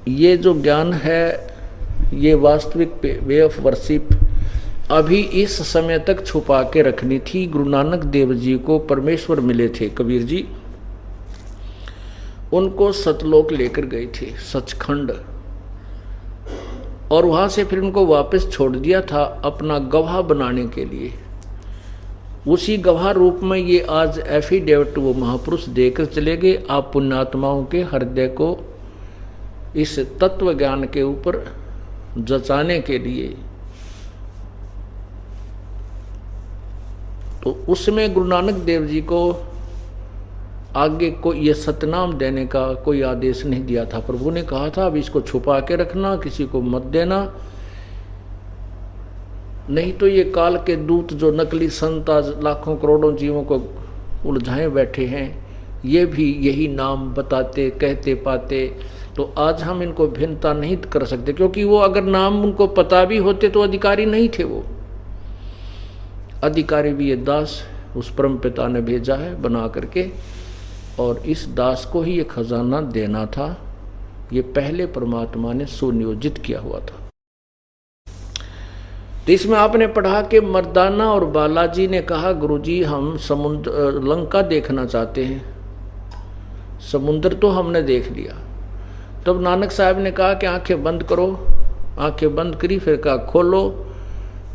ये जो ज्ञान है ये वास्तविक वे ऑफ वर्शिप अभी इस समय तक छुपा के रखनी थी। गुरु नानक देव जी को परमेश्वर मिले थे, कबीर जी उनको सतलोक लेकर गए थे, सचखंड, और वहां से फिर उनको वापस छोड़ दिया था अपना गवाह बनाने के लिए। उसी गवाह रूप में ये आज एफिडेविट वो महापुरुष देकर चले गए, आप पुण्यात्माओं के हृदय को इस तत्व ज्ञान के ऊपर जचाने के लिए। तो उसमें गुरु नानक देव जी को आगे को ये सतनाम देने का कोई आदेश नहीं दिया था। प्रभु ने कहा था अब इसको छुपा के रखना, किसी को मत देना, नहीं तो ये काल के दूत जो नकली संत आज लाखों करोड़ों जीवों को उलझाए बैठे हैं, ये भी यही नाम बताते कहते पाते। तो आज हम इनको भिन्नता नहीं कर सकते, क्योंकि वो अगर नाम उनको पता भी होते तो अधिकारी नहीं थे। वो अधिकारी भी ये दास उस परम पिता ने भेजा है बना करके, और इस दास को ही ये खजाना देना था। ये पहले परमात्मा ने सुनियोजित किया हुआ था। तो इसमें आपने पढ़ा कि मर्दाना और बालाजी ने कहा गुरुजी हम समुद्र लंका देखना चाहते हैं, समुद्र तो हमने देख लिया। तब नानक साहब ने कहा कि आंखें बंद करो। आंखें बंद करी, फिर कहा खोलो।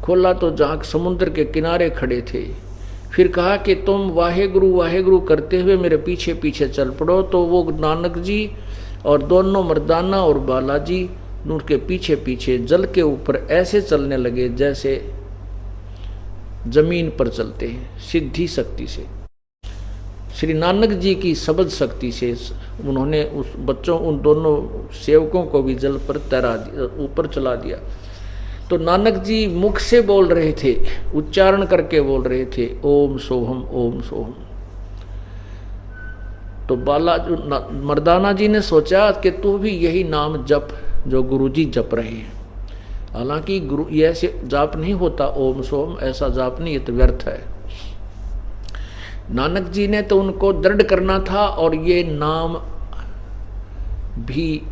खोला तो जहाँ समुद्र के किनारे खड़े थे। फिर कहा कि तुम वाहेगुरु वाहेगुरु करते हुए मेरे पीछे पीछे चल पड़ो। तो वो नानक जी और दोनों मर्दाना और बालाजी उनके पीछे पीछे जल के ऊपर ऐसे चलने लगे जैसे जमीन पर चलते हैं, सिद्धि शक्ति से। श्री नानक जी की शब्द शक्ति से उन्होंने उस बच्चों उन दोनों सेवकों को भी जल पर तैरा दिया, ऊपर चला दिया। तो नानक जी मुख से बोल रहे थे, उच्चारण करके बोल रहे थे ओम सोहम ओम सोहम। तो मर्दाना जी ने सोचा कि तू भी यही नाम जप जो गुरुजी जप रहे हैं। हालांकि गुरु ये ऐसे जाप नहीं होता, ओम सोहम ऐसा जाप नहीं, ये तो व्यर्थ है। नानक जी ने तो उनको दृढ़ करना था और ये नाम भी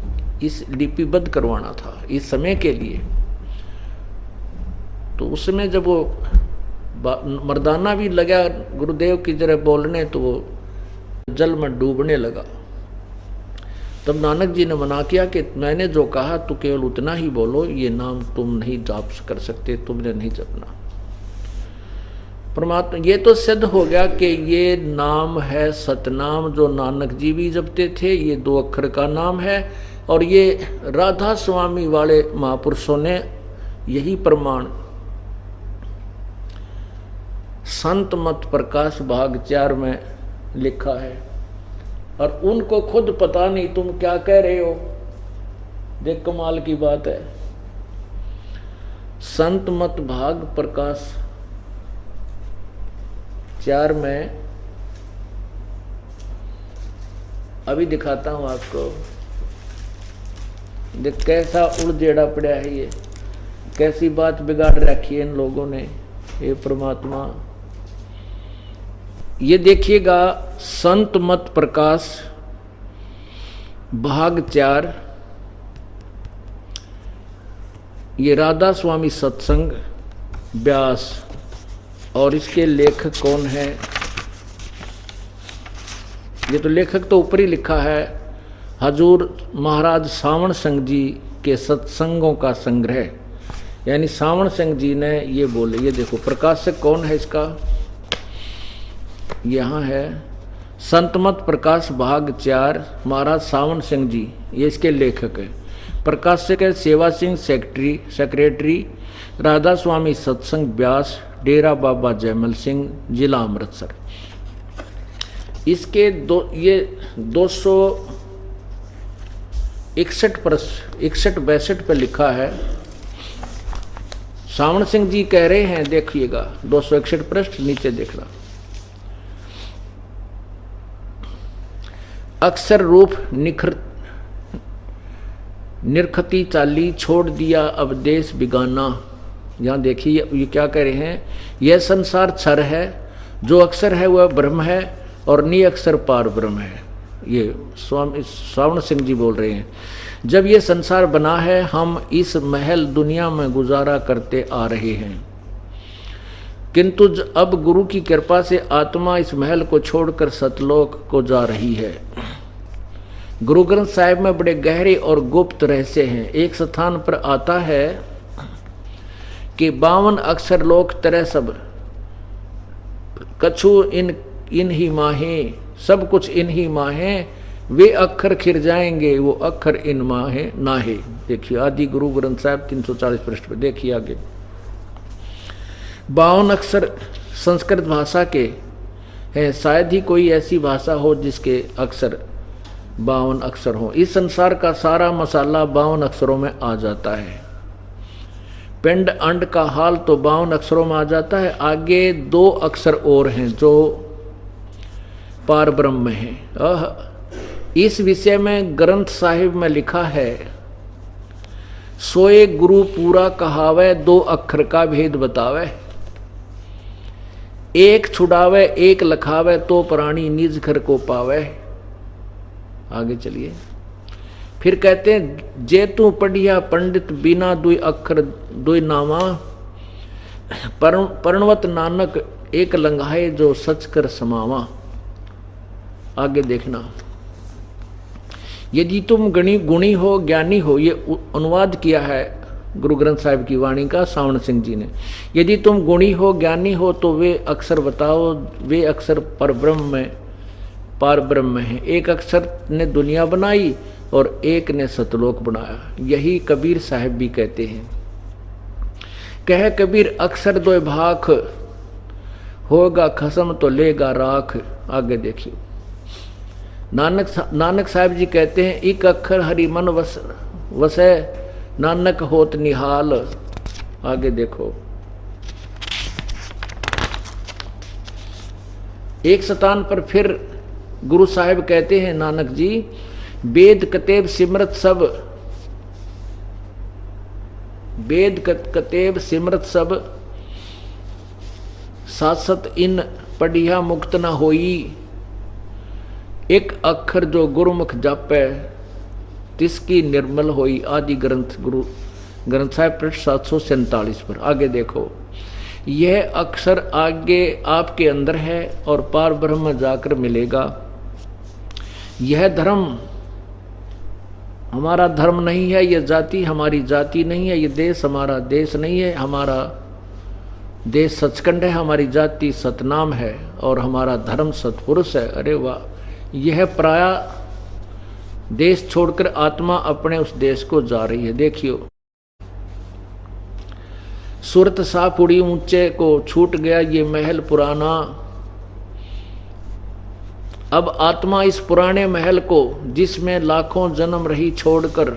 इस लिपिबद्ध करवाना था इस समय के लिए। तो उसमें जब वो मर्दाना भी लगा गुरुदेव की तरह बोलने, तो वो जल में डूबने लगा। तब नानक जी ने मना किया कि मैंने जो कहा तो केवल उतना ही बोलो, ये नाम तुम नहीं जाप कर सकते, तुमने नहीं जपना। परमात्मा, ये तो सिद्ध हो गया कि ये नाम है सतनाम, जो नानक जी भी जपते थे। ये 2 अक्षर का नाम है और ये राधा स्वामी वाले महापुरुषों ने यही प्रमाण संत मत प्रकाश भाग 4 में लिखा है। और उनको खुद पता नहीं तुम क्या कह रहे हो। देख कमाल की बात है। संत मत भाग प्रकाश 4 में अभी दिखाता हूं आपको। देख कैसा उड़जेड़ा पड़ा है, ये कैसी बात बिगाड़ रखी है इन लोगों ने। हे परमात्मा, ये देखिएगा, संत मत प्रकाश भाग 4, ये राधा स्वामी सत्संग व्यास, और इसके लेखक कौन है? ये तो लेखक तो ऊपर ही लिखा है, हजूर महाराज सावण सिंह जी के सत्संगों का संग्रह, यानी सावण सिंह जी ने ये बोले। ये देखो प्रकाशक कौन है इसका, यहाँ है संतमत प्रकाश भाग 4, महाराज सावण सिंह जी, ये इसके लेखक है। प्रकाशक है सेवा सिंह सेक्रेटरी, राधा स्वामी सत्संग व्यास, डेरा बाबा जयमल सिंह, जिला अमृतसर। इसके 261-62 पे लिखा है। सावण सिंह जी कह रहे हैं, देखिएगा 261 पृष्ठ नीचे देखना। अक्षर रूप निरखती चाली, छोड़ दिया अब देश बिगाना। यहाँ देखिए ये क्या कह रहे हैं, यह संसार क्षर है, जो अक्षर है वह ब्रह्म है और नि अक्षर पार ब्रह्म है। ये स्वामी सावण सिंह जी बोल रहे हैं। जब ये संसार बना है, हम इस महल दुनिया में गुजारा करते आ रहे हैं, किंतु अब गुरु की कृपा से आत्मा इस महल को छोड़कर सतलोक को जा रही है। गुरु ग्रंथ साहिब में बड़े गहरे और गुप्त रहस्य हैं। एक स्थान पर आता है कि 52 अक्षर लोक तरह सब, कछु इन ही माहे, सब कुछ इन ही माहे, वे अक्षर खिर जाएंगे, वो अक्षर इन माहे नाहे। देखिए आदि गुरु ग्रंथ साहिब 340 पृष्ठ पर देखिए आगे। 52 अक्षर संस्कृत भाषा के हैं, शायद ही कोई ऐसी भाषा हो जिसके अक्षर 52 अक्षर हो। इस संसार का सारा मसाला 52 अक्षरों में आ जाता है। पिंड अंड का हाल तो 52 अक्षरों में आ जाता है। आगे 2 अक्षर और हैं जो पार ब्रह्म है। इस विषय में ग्रंथ साहिब में लिखा है, सोए गुरु पूरा कहावे, 2 अक्षर का भेद बतावे, एक छुड़ावे एक लखावे, तो प्राणी निज घर को पावे। आगे चलिए, फिर कहते हैं, जे तू पढ़िया पंडित बिना दुई अक्षर दुई नामा, पर्णवत नानक एक लंघाए, जो सच कर समावा। आगे देखना, यदि तुम गुणी हो ज्ञानी हो, ये अनुवाद किया है गुरु ग्रंथ साहिब की वाणी का सावण सिंह जी ने। यदि तुम गुणी हो ज्ञानी हो तो वे अक्षर बताओ, वे अक्षर पर ब्रह्म में पार ब्रह्म है। एक अक्षर ने दुनिया बनाई और एक ने सतलोक बनाया। यही कबीर साहब भी कहते हैं। कह कबीर अक्षर दो भाख, होगा खसम तो लेगा राख। आगे देखिए, नानक साहब जी कहते हैं, एक अक्षर हरि मन वसै, नानक होत निहाल। आगे देखो, एक स्थान पर फिर गुरु साहिब कहते हैं, नानक जी, वेद कतेब सिमरत सब, वेद कतेब सिमरत सब, सासत इन पढ़िया मुक्त न होई। एक अक्षर जो गुरुमुख जापै, तिसकी निर्मल होई। आदि गुरु ग्रंथ साहिब पृष्ठ 747 पर। आगे देखो, यह अक्षर आगे आपके अंदर है और पार ब्रह्म में जाकर मिलेगा। यह धर्म हमारा धर्म नहीं है, ये जाति हमारी जाति नहीं है, ये देश हमारा देश नहीं है, हमारा देश सचखंड है, हमारी जाति सतनाम है और हमारा धर्म सतपुरुष है। अरे वाह, यह पराया देश छोड़कर आत्मा अपने उस देश को जा रही है। देखियो, सूरत साफ उड़ी ऊंचे को छूट गया ये महल पुराना। अब आत्मा इस पुराने महल को, जिसमें लाखों जन्म रही, छोड़कर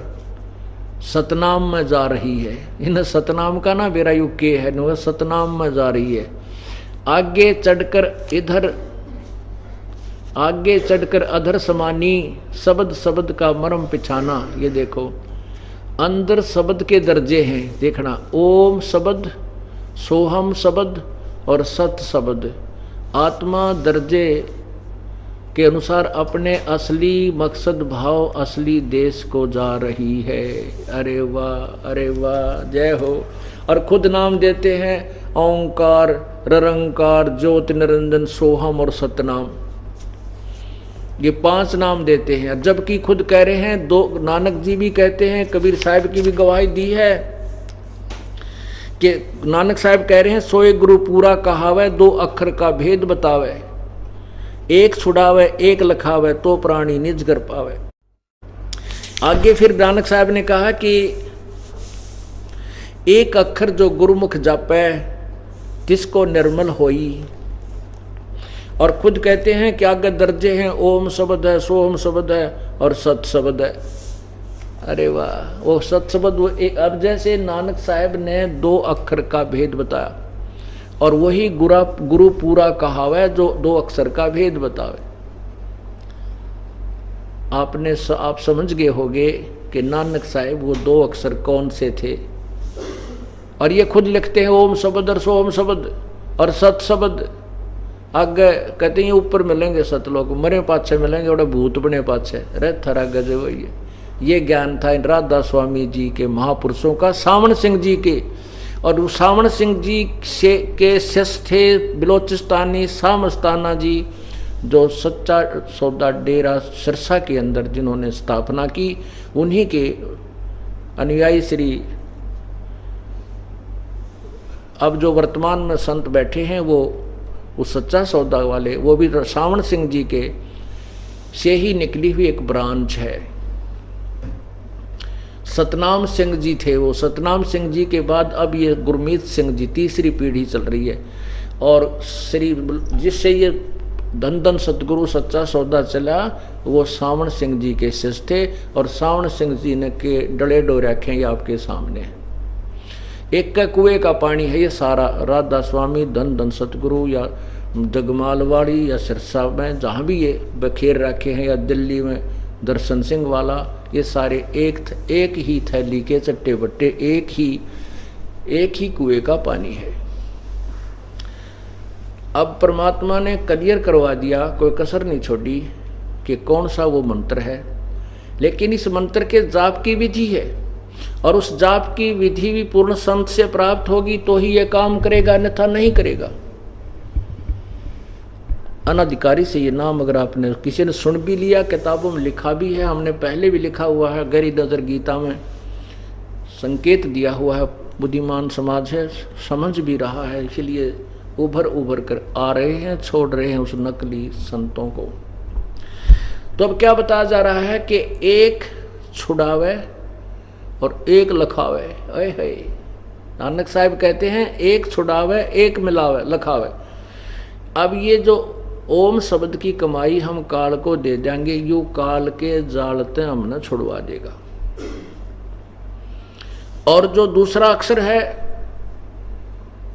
सतनाम में जा रही है। इन सतनाम का ना बेरा युग के है, न सतनाम में जा रही है। आगे चढ़कर अधर समानी, शब्द शब्द का मरम पिछाना। ये देखो, अंदर शब्द के दर्जे हैं, देखना, ओम शब्द, सोहम शब्द और सत शब्द। आत्मा दर्जे के अनुसार अपने असली मकसद भाव, असली देश को जा रही है। अरे वाह, अरे वाह, जय हो। और खुद नाम देते हैं ओंकार, निरंकार, ज्योति निरंजन, सोहम और सतनाम। ये 5 नाम देते हैं, जबकि खुद कह रहे हैं 2। नानक जी भी कहते हैं, कबीर साहब की भी गवाही दी है कि नानक साहब कह रहे हैं, सोए गुरु पूरा कहावे, 2 अक्षर का भेद बतावे, एक छुड़ावे एक लखावे, तो प्राणी निज घर पावे। आगे फिर नानक साहब ने कहा कि एक अक्षर जो गुरुमुख जापै, तिसको निर्मल होई। और खुद कहते हैं कि आगे दर्जे हैं, ओम शब्द है, सोम शब्द है और सत शब्द है। अरे वाह, वो सत शब्द। अब जैसे नानक साहब ने 2 अक्षर का भेद बताया, और वही गुरु पूरा कहावे जो 2 अक्षर का भेद बतावे। आप समझ गए होंगे कि नानक साहब वो 2 अक्षर कौन से थे। और ये खुद लिखते हैं ओम शब्द और सोम शब्द और सत शब्द। आगे कहते हैं ऊपर मिलेंगे सतलोक, मरे पाछे मिलेंगे, और भूत बने पाछे रे थरा गजब है। ये ज्ञान था राधा स्वामी जी के, महापुरुषों का, सावण सिंह जी के। और सावण सिंह जी के शिष्य थे बिलोचिस्तानी सामस्ताना जी, जो सच्चा सौदा डेरा सिरसा के अंदर जिन्होंने स्थापना की। उन्हीं के अनुयायी श्री अब जो वर्तमान में संत बैठे हैं, वो उस सच्चा सौदा वाले, वो भी सावण सिंह जी के से ही निकली हुई एक ब्रांच है। सतनाम सिंह जी थे वो। सतनाम सिंह जी के बाद अब ये गुरमीत सिंह जी, तीसरी पीढ़ी चल रही है। और श्री जिससे ये धन धन सतगुरु सच्चा सौदा चला, वो सावण सिंह जी के शिष्य थे। और सावण सिंह जी ने के डले डो रखे ये आपके सामने। एक का कुएं का पानी है ये सारा। राधा स्वामी, धन धन सतगुरु, या जगमालवाड़ी, या सिरसा में जहाँ भी ये बखेर रखे हैं, या दिल्ली में दर्शन सिंह वाला, ये सारे एक ही थैली के चट्टे बट्टे, एक ही कुएं का पानी है। अब परमात्मा ने क्लियर करवा दिया, कोई कसर नहीं छोड़ी कि कौन सा वो मंत्र है। लेकिन इस मंत्र के जाप की विधि है, और उस जाप की विधि भी पूर्ण संत से प्राप्त होगी तो ही ये काम करेगा, अन्यथा नहीं करेगा। अनाधिकारी से ये नाम अगर आपने किसी ने सुन भी लिया, किताबों में लिखा भी है, हमने पहले भी लिखा हुआ है, गहरी नजर गीता में संकेत दिया हुआ है। बुद्धिमान समाज है, समझ भी रहा है, इसलिए उभर कर आ रहे हैं, छोड़ रहे हैं उस नकली संतों को। तो अब क्या बताया जा रहा है कि एक छुड़ावे और एक लखावे। अय है, नानक साहब कहते हैं एक छुड़ावे एक मिलावे लखावे। अब ये जो ओम शब्द की कमाई हम काल को दे देंगे, यू काल के जालते हमने छुड़वा देगा। और जो दूसरा अक्षर है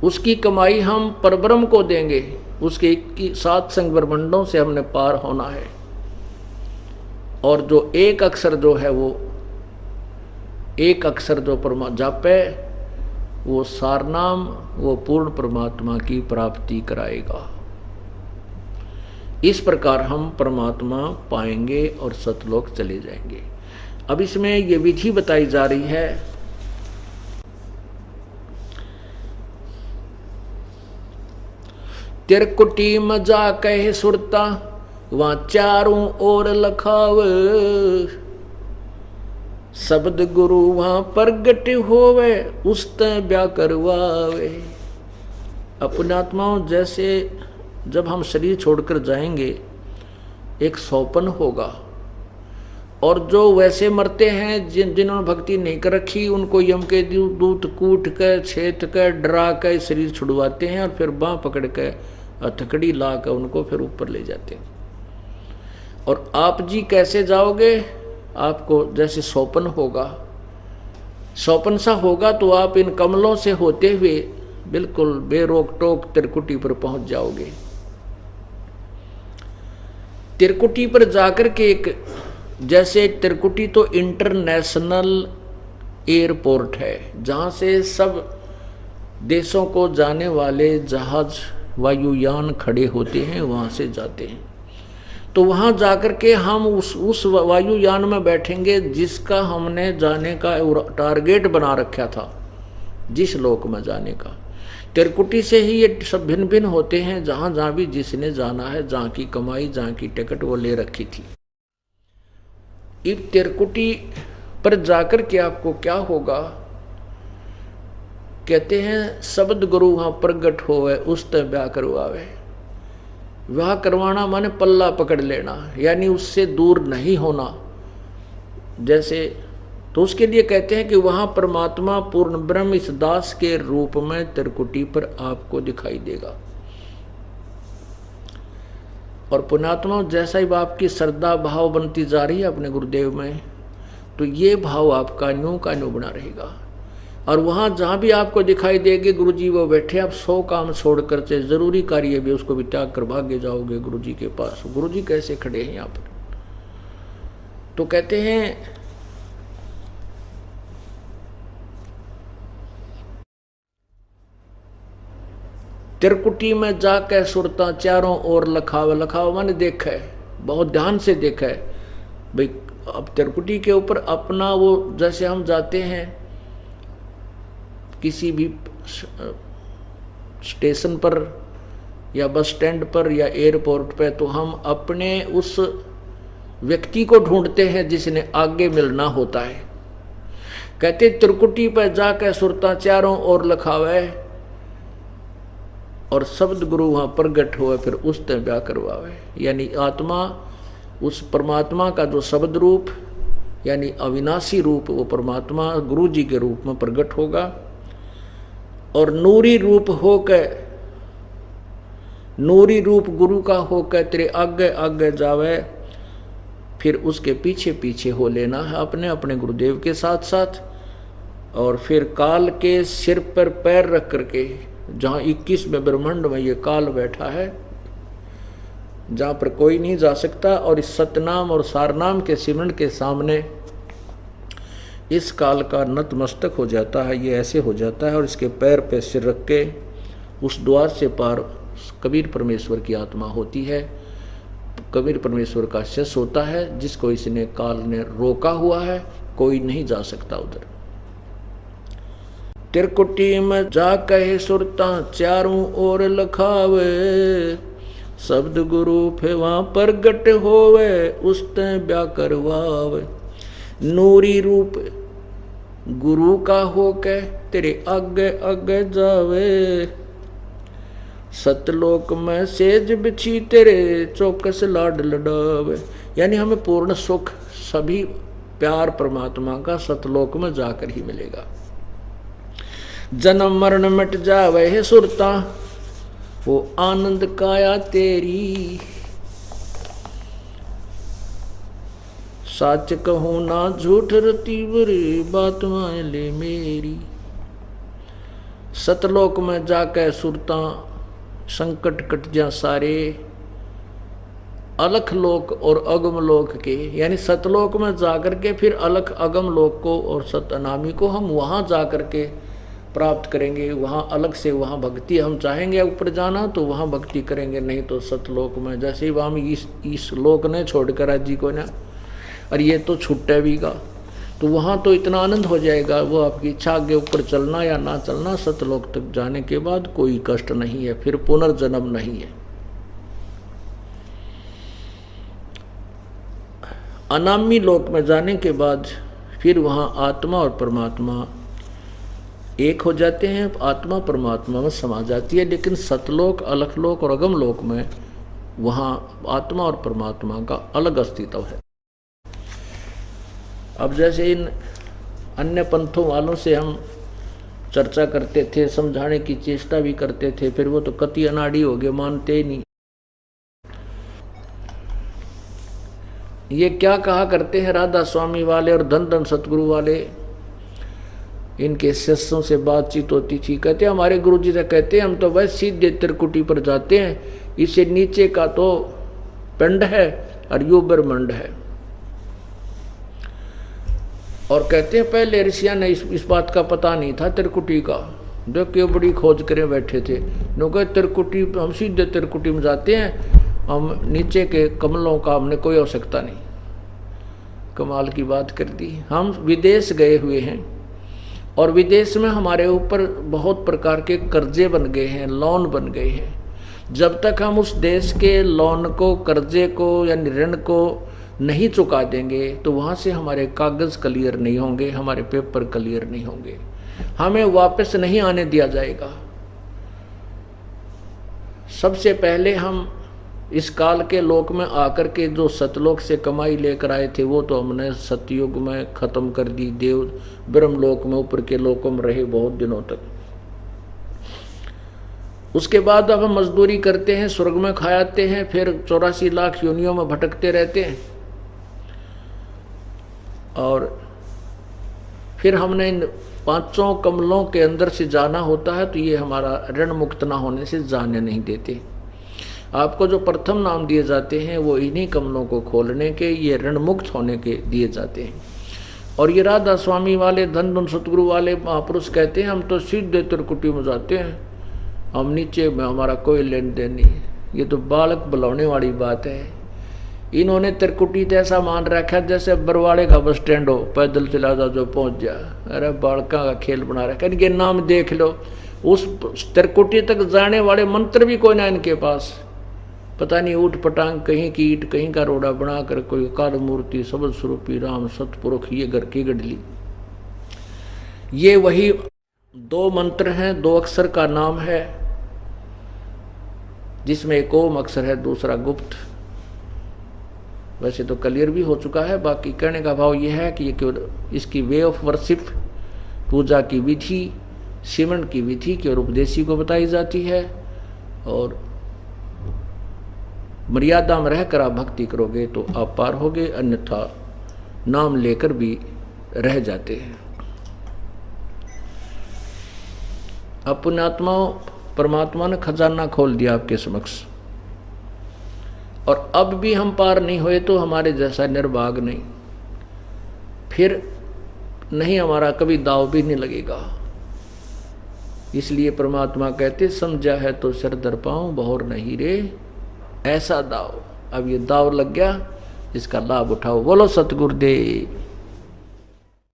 उसकी कमाई हम परब्रह्म को देंगे, उसके 7 संग ब्रह्मंडों से हमने पार होना है। और जो एक अक्षर जो है, वो एक अक्षर जो जापे, वो सारनाम, वो पूर्ण परमात्मा की प्राप्ति कराएगा। इस प्रकार हम परमात्मा पाएंगे और सतलोक चले जाएंगे। अब इसमें ये विधि बताई जा रही है। तिरकुटी में जा कहे सुरता, वहां चारों ओर लखाव। शब्द गुरु वहां प्रगट होवे उस तय ब्या करवावे। अपने आत्माओं, जैसे जब हम शरीर छोड़कर जाएंगे एक सौपन होगा, और जो वैसे मरते हैं जिन्होंने भक्ति नहीं कर रखी, उनको यम के दूत कूट कर छेद कर डरा कर शरीर छुड़वाते हैं, और फिर बाँह पकड़ कर हथकड़ी ला कर उनको फिर ऊपर ले जाते हैं। और आप जी कैसे जाओगे? आपको जैसे सौपन होगा, सौपन सा होगा तो आप इन कमलों से होते हुए बिल्कुल बेरोक टोक त्रिकुटी पर पहुंच जाओगे। त्रिकुटी पर जाकर के एक, जैसे त्रिकुटी तो इंटरनेशनल एयरपोर्ट है जहां से सब देशों को जाने वाले जहाज वायुयान खड़े होते हैं, वहां से जाते हैं। तो वहां जाकर के हम उस वायुयान में बैठेंगे जिसका हमने जाने का टारगेट बना रखा था, जिस लोक में जाने का। त्रिकुटी से ही ये सब भिन्न भिन्न होते हैं, जहां जहां भी जिसने जाना है, जहां की कमाई, जहां की टिकट वो ले रखी थी। इब त्रिकुटी पर जाकर के आपको क्या होगा? कहते हैं शब्द गुरु वहां प्रगट होवे उस तय ब्याह करवावे। विवाह करवाना माने पल्ला पकड़ लेना, यानी उससे दूर नहीं होना। जैसे तो उसके लिए कहते हैं कि वहां परमात्मा पूर्ण ब्रह्म इस दास के रूप में त्रिकुटी पर आपको दिखाई देगा। और पुण्यात्मा, जैसा ही आपकी श्रद्धा भाव बनती जा रही है अपने गुरुदेव में, तो ये भाव आपका न्यू का न्यू बना रहेगा। और वहां जहां भी आपको दिखाई देगी गुरु जी वो बैठे, आप 100 काम छोड़कर से जरूरी कार्य भी उसको भी त्याग कर भागे जाओगे गुरु जी के पास। गुरु जी कैसे खड़े हैं यहाँ पर? तो कहते हैं त्रिकुटी में जाके सुरता चारों ओर लखाव। लखाव माने देखा है, बहुत ध्यान से देखा है भाई। अब त्रिकुटी के ऊपर अपना वो, जैसे हम जाते हैं किसी भी स्टेशन पर या बस स्टैंड पर या एयरपोर्ट पे, तो हम अपने उस व्यक्ति को ढूंढते हैं जिसने आगे मिलना होता है। कहते त्रिकुटी पर जाके सुरता चारों ओर लखावे और शब्द गुरु वहां प्रगट हुए फिर उस तय ब्याह करवावे। यानी आत्मा उस परमात्मा का जो शब्द रूप यानी अविनाशी रूप, वो परमात्मा गुरु जी के रूप में प्रकट होगा और नूरी रूप होकर, नूरी रूप गुरु का होकर तेरे आगे आगे जावे। फिर उसके पीछे पीछे हो लेना है अपने अपने गुरुदेव के साथ साथ। और फिर काल के सिर पर पैर रख करके, जहाँ 21वें ब्रह्मांड में ये काल बैठा है, जहाँ पर कोई नहीं जा सकता, और इस सतनाम और सारनाम के सिमरन के सामने इस काल का नतमस्तक हो जाता है। ये ऐसे हो जाता है और इसके पैर पे सिर रख के उस द्वार से पार कबीर परमेश्वर की आत्मा होती है। कबीर परमेश्वर का शिष्य होता है जिसको इसने काल ने रोका हुआ है, कोई नहीं जा सकता उधर। त्रिकुटी में जा कहे सुरता चारों ओर लखावे, शब्द गुरु फिर वहां प्रगट होवे उस तय ब्याह करवावे। नूरी रूप गुरु का होके तेरे आगे आगे जावे, सतलोक में सेज बिछी तेरे चौकस लाड लडावे। यानी हमें पूर्ण सुख, सभी प्यार परमात्मा का सतलोक में जाकर ही मिलेगा। जन्म मरण मिट जावे है सुरता, वो आनंद काया तेरी। सच कहूं ना झूठ रती बरी, बात मान ले मेरी। सतलोक में जाके सुरता संकट कट जा सारे, अलख लोक और अगम लोक के। यानी सतलोक में जाकर के फिर अलख अगम लोक को और सत अनामी को हम वहां जाकर के प्राप्त करेंगे। वहाँ अलग से वहाँ भक्ति, हम चाहेंगे ऊपर जाना तो वहाँ भक्ति करेंगे, नहीं तो सतलोक में। जैसे ही वहाँ इस लोक ने छोड़कर आज जी को ना, और ये तो छुट्टे भी का, तो वहाँ तो इतना आनंद हो जाएगा। वो आपकी इच्छा, आगे ऊपर चलना या ना चलना, सतलोक तक जाने के बाद कोई कष्ट नहीं है, फिर पुनर्जन्म नहीं है। अनामी लोक में जाने के बाद फिर वहाँ आत्मा और परमात्मा एक हो जाते हैं, आत्मा परमात्मा में समा जाती है। लेकिन सतलोक, अलखलोक और अगमलोक में वहाँ आत्मा और परमात्मा का अलग अस्तित्व है। अब जैसे इन अन्य पंथों वालों से हम चर्चा करते थे, समझाने की चेष्टा भी करते थे, फिर वो तो कति अनाड़ी हो गए, मानते ही नहीं। ये क्या कहा करते हैं राधा स्वामी वाले और धन धन सतगुरु वाले, इनके शिष्यों से बातचीत होती थी, कहते हमारे गुरुजी से कहते हैं हम तो बस सीधे त्रिकुटी पर जाते हैं, इससे नीचे का तो पिंड है और यू ब्रह्मांड है। और कहते हैं पहले ऋषिया ने इस बात का पता नहीं था त्रिकुटी का, जो क्यों बड़ी खोज करे बैठे थे। नो त्रिकुटी, हम सीधे त्रिकुटी में जाते हैं, हम नीचे के कमलों का हमने कोई आवश्यकता नहीं। कमाल की बात कर दी। हम विदेश गए हुए हैं और विदेश में हमारे ऊपर बहुत प्रकार के कर्जे बन गए हैं, लोन बन गए हैं। जब तक हम उस देश के लोन को, कर्जे को या ऋण को नहीं चुका देंगे तो वहाँ से हमारे कागज़ क्लियर नहीं होंगे, हमारे पेपर क्लियर नहीं होंगे, हमें वापस नहीं आने दिया जाएगा। सबसे पहले हम इस काल के लोक में आकर के जो सतलोक से कमाई लेकर आए थे वो तो हमने सतयुग में खत्म कर दी। देव ब्रह्मलोक में, ऊपर के लोकों में रहे बहुत दिनों तक। उसके बाद अब हम मजदूरी करते हैं, स्वर्ग में खाते हैं, फिर 84 लाख योनियों में भटकते रहते हैं। और फिर हमने इन 5 कमलों के अंदर से जाना होता है, तो ये हमारा ऋण मुक्त ना होने से जाने नहीं देते। आपको जो प्रथम नाम दिए जाते हैं वो इन्हीं कमलों को खोलने के, ये ऋण मुक्त होने के दिए जाते हैं। और ये राधा स्वामी वाले, धन धन सतगुरु वाले महापुरुष कहते हैं हम तो सीधे त्रिकुटी में जाते हैं, हम नीचे में हमारा कोई लेन देन नहीं। ये तो बालक बुलाने वाली बात है। इन्होंने त्रिकुटी तो ऐसा मान रखा जैसे बरवाड़े का बस स्टैंड हो, पैदल चला जाओ जो पहुंच जा। अरे बालका का खेल बना रखा। इनके नाम देख लो, उस त्रिकुटी तक जाने वाले मंत्र भी कोई ना इनके पास। पता नहीं ऊट पटांग, कहीं की ईट कहीं का रोड़ा बनाकर कोई काल मूर्ति, सबद स्वरूपी राम सतपुरुष, ये घर की गडली। ये वही 2 मंत्र हैं, 2 अक्षर का नाम है, जिसमें एक ओम अक्षर है, दूसरा गुप्त। वैसे तो क्लियर भी हो चुका है। बाकी कहने का भाव यह है कि ये केवल इसकी वे ऑफ वर्शिप, पूजा की विधि, सिमरन की विधि केवल उपदेशी को बताई जाती है। और मर्यादा में रहकर आप भक्ति करोगे तो आप पार होगे, अन्यथा नाम लेकर भी रह जाते हैं। अपने आत्माओं, परमात्मा ने खजाना खोल दिया आपके समक्ष, और अब भी हम पार नहीं हुए तो हमारे जैसा निर्भाग नहीं, फिर नहीं हमारा कभी दाव भी नहीं लगेगा। इसलिए परमात्मा कहते समझा है तो सिर दर पाऊं, बहुर नहीं रे ऐसा दाव। अब ये दाव लग गया, इसका लाभ उठाओ। बोलो सतगुरुदेव।